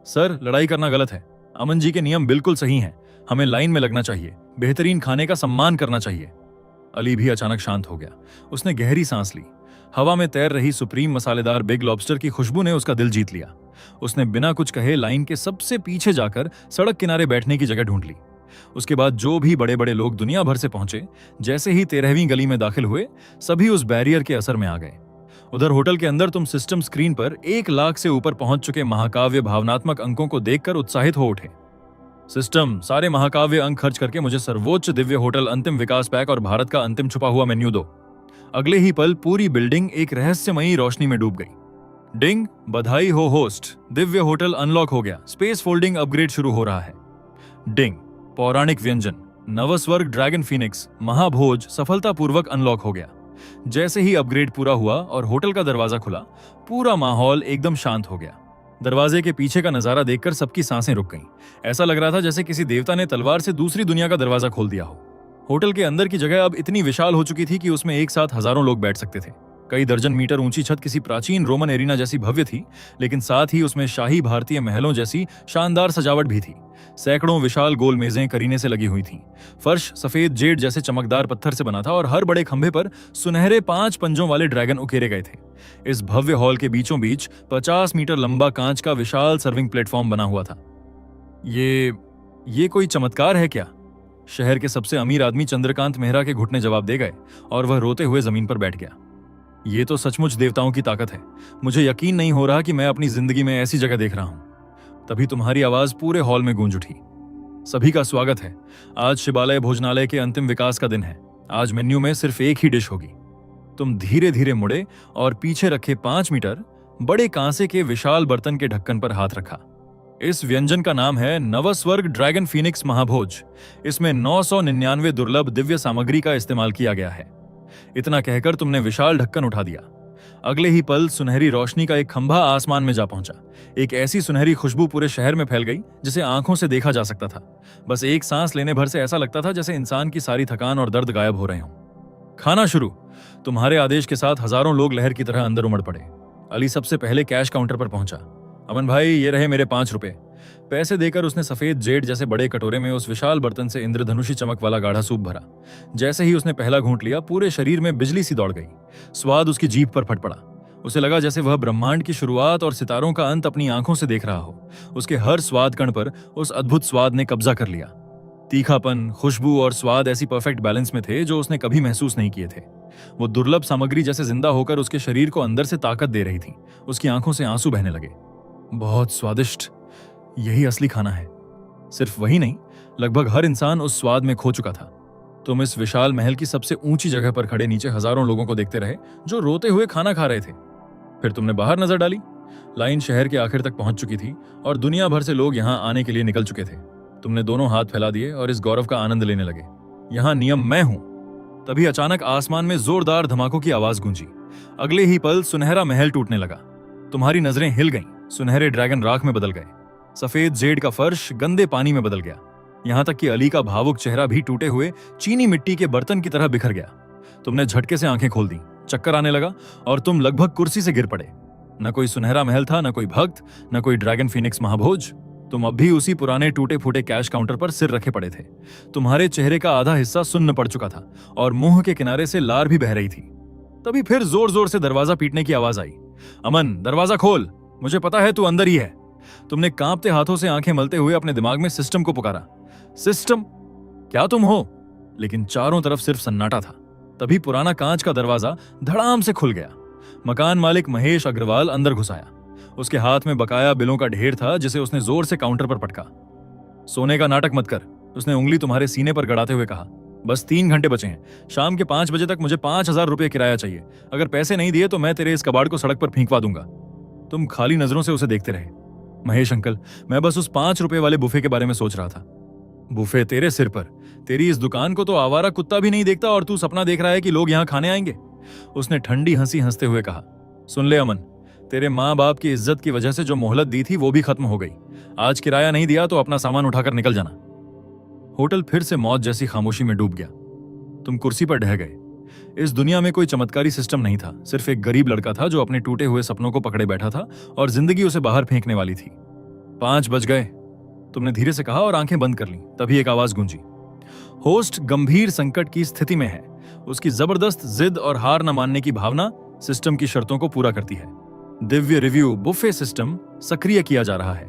सर लड़ाई करना गलत है। अमन जी के नियम बिल्कुल सही हैं। हमें लाइन में लगना चाहिए, बेहतरीन खाने का सम्मान करना चाहिए। अली भी अचानक शांत हो गया। उसने गहरी सांस ली। हवा में तैर रही सुप्रीम मसालेदार बिग लॉबस्टर की खुशबू ने उसका दिल जीत लिया। उसने बिना कुछ कहे लाइन के सबसे पीछे जाकर सड़क किनारे बैठने की जगह ढूंढ ली। उसके बाद जो भी बड़े बड़े लोग दुनिया भर से पहुंचे, जैसे ही 13वीं गली में दाखिल हुए, सभी उस बैरियर के असर में आ गए। उधर होटल के अंदर तुम सिस्टम स्क्रीन पर 1 लाख से ऊपर पहुंच चुके महाकाव्य भावनात्मक अंकों को देखकर उत्साहित हो उठे। सिस्टम, सारे महाकाव्य अंक खर्च करके मुझे सर्वोच्च दिव्य होटल अंतिम विकास पैक और भारत का अंतिम छुपा हुआ मेन्यू दो। अगले ही पल पूरी बिल्डिंग एक रहस्यमयी रोशनी में डूब गई। डिंग, बधाई हो होस्ट, दिव्य होटल अनलॉक हो गया, स्पेस फोल्डिंग अपग्रेड शुरू हो रहा है। डिंग, पौराणिक व्यंजन नवस्वर्ग ड्रैगन फीनिक्स महाभोज सफलतापूर्वक अनलॉक हो गया। जैसे ही अपग्रेड पूरा हुआ और होटल का दरवाजा खुला, पूरा माहौल एकदम शांत हो गया। दरवाजे के पीछे का नजारा देखकर सबकी सांसें रुक गईं। ऐसा लग रहा था जैसे किसी देवता ने तलवार से दूसरी दुनिया का दरवाजा खोल दिया हो। होटल के अंदर की जगह अब इतनी विशाल हो चुकी थी कि उसमें एक साथ हजारों लोग बैठ सकते थे। कई दर्जन मीटर ऊंची छत किसी प्राचीन रोमन एरिना जैसी भव्य थी, लेकिन साथ ही उसमें शाही भारतीय महलों जैसी शानदार सजावट भी थी। सैकड़ों विशाल गोल मेजें करीने से लगी हुई थीं। फर्श सफेद जेड जैसे चमकदार पत्थर से बना था और हर बड़े खंभे पर सुनहरे 5 पंजों वाले ड्रैगन उकेरे गए थे। इस भव्य हॉल के बीचों बीच 50 मीटर लंबा कांच का विशाल सर्विंग प्लेटफॉर्म बना हुआ था। ये कोई चमत्कार है क्या? शहर के सबसे अमीर आदमी चंद्रकांत मेहरा के घुटने जवाब दे गए और वह रोते हुए जमीन पर बैठ गया। ये तो सचमुच देवताओं की ताकत है। मुझे यकीन नहीं हो रहा कि मैं अपनी जिंदगी में ऐसी जगह देख रहा हूं। तभी तुम्हारी आवाज पूरे हॉल में गूंज उठी। सभी का स्वागत है। आज शिवालय भोजनालय के अंतिम विकास का दिन है। आज मेन्यू में सिर्फ एक ही डिश होगी। तुम धीरे धीरे मुड़े और पीछे रखे 5 मीटर बड़े कांसे के विशाल बर्तन के ढक्कन पर हाथ रखा। इस व्यंजन का नाम है नवस्वर्ग ड्रैगन फीनिक्स महाभोज। इसमें 999 दुर्लभ दिव्य सामग्री का इस्तेमाल किया गया है। इतना कहकर तुमने विशाल ढक्कन उठा दिया। अगले ही पल सुनहरी रोशनी का एक खंभा आसमान में जा पहुंचा। एक ऐसी सुनहरी खुशबू पूरे शहर में फैल गई जिसे आंखों से देखा जा सकता था। बस एक सांस लेने भर से ऐसा लगता था जैसे इंसान की सारी थकान और दर्द गायब हो रहे हों। खाना शुरू। तुम्हारे आदेश के साथ हजारों लोग लहर की तरह अंदर उमड़ पड़े। अली सबसे पहले कैश काउंटर पर पहुंचा। अमन भाई, ये रहे मेरे 5 रुपए। पैसे देकर उसने सफेद जेड जैसे बड़े कटोरे में उस विशाल बर्तन से इंद्रधनुषी चमक वाला गाढ़ा सूप भरा। जैसे ही उसने पहला घूंट लिया, पूरे शरीर में बिजली सी दौड़ गई। स्वाद उसकी जीभ पर फट पड़ा। उसे लगा जैसे वह ब्रह्मांड की शुरुआत और सितारों का अंत अपनी आंखों से देख रहा हो। उसके हर स्वाद कण पर उस अद्भुत स्वाद ने कब्जा कर लिया। तीखापन, खुशबू और स्वाद ऐसी परफेक्ट बैलेंस में थे जो उसने कभी महसूस नहीं किए थे। वो दुर्लभ सामग्री जैसे जिंदा होकर उसके शरीर को अंदर से ताकत दे रही थी। उसकी आंखों से आंसू बहने लगे। बहुत स्वादिष्ट, यही असली खाना है। सिर्फ वही नहीं, लगभग हर इंसान उस स्वाद में खो चुका था। तुम इस विशाल महल की सबसे ऊंची जगह पर खड़े नीचे हजारों लोगों को देखते रहे जो रोते हुए खाना खा रहे थे। फिर तुमने बाहर नजर डाली। लाइन शहर के आखिर तक पहुंच चुकी थी और दुनिया भर से लोग यहां आने के लिए निकल चुके थे। तुमने दोनों हाथ फैला दिए और इस गौरव का आनंद लेने लगे। यहां नियम मैं हूं। तभी अचानक आसमान में जोरदार धमाकों की आवाज गूंजी। अगले ही पल सुनहरा महल टूटने लगा। तुम्हारी नजरें हिल गईं। सुनहरे ड्रैगन राख में बदल गए। सफेद जेड का फर्श गंदे पानी में बदल गया। यहां तक कि अली का भावुक चेहरा भी टूटे हुए चीनी मिट्टी के बर्तन की तरह बिखर गया। तुमने झटके से आंखें खोल दी। चक्कर आने लगा और तुम लगभग कुर्सी से गिर पड़े। न कोई सुनहरा महल था, न कोई भक्त, न कोई ड्रैगन फीनिक्स महाभोज। तुम अब भी उसी पुराने टूटे फूटे कैश काउंटर पर सिर रखे पड़े थे। तुम्हारे चेहरे का आधा हिस्सा सुन्न पड़ चुका था और मुंह के किनारे से लार भी बह रही थी। तभी फिर जोर जोर से दरवाजा पीटने की आवाज आई। अमन, दरवाजा खोल, मुझे पता है तू अंदर ही है। तुमने कांपते हाथों से आंखें मलते हुए अपने दिमाग में सिस्टम को पुकारा। सिस्टम, क्या तुम हो? लेकिन चारों तरफ सिर्फ सन्नाटा था। तभी पुराना कांच का दरवाजा धड़ाम से खुल गया। मकान मालिक महेश अग्रवाल अंदर घुस आया। उसके हाथ में बकाया बिलों का ढेर था जिसे उसने जोर से काउंटर पर पटका। सोने का नाटक मत कर, उसने उंगली तुम्हारे सीने पर गड़ाते हुए कहा। बस 3 घंटे बचे हैं। शाम के 5 बजे तक मुझे 5000 रुपये किराया चाहिए। अगर पैसे नहीं दिए तो मैं तेरे इस कबाड़ को सड़क पर फेंकवा दूंगा। तुम खाली नजरों से उसे देखते रहे। महेश अंकल, मैं बस उस 5 रुपए वाले बुफे के बारे में सोच रहा था। बुफे तेरे सिर पर। तेरी इस दुकान को तो आवारा कुत्ता भी नहीं देखता और तू सपना देख रहा है कि लोग यहाँ खाने आएंगे। उसने ठंडी हंसी हंसते हुए कहा। सुन ले अमन, तेरे माँ बाप की इज्जत की वजह से जो मोहलत दी थी वो भी खत्म हो गई। आज किराया नहीं दिया तो अपना सामान उठाकर निकल जाना। होटल फिर से मौत जैसी खामोशी में डूब गया। तुम कुर्सी पर ढह गए। इस दुनिया में कोई चमत्कारी सिस्टम नहीं था। सिर्फ एक गरीब लड़का था जो अपने टूटे हुए सपनों को पकड़े बैठा था और जिंदगी उसे बाहर फेंकने वाली थी। 5 बज गए, तुमने धीरे से कहा और आंखें बंद कर लीं। तभी एक आवाज गूंजी। होस्ट गंभीर संकट की स्थिति में है। उसकी जबरदस्त जिद और हार न मानने की भावना सिस्टम की शर्तों को पूरा करती है। दिव्य रिव्यू बुफे सिस्टम सक्रिय किया जा रहा है।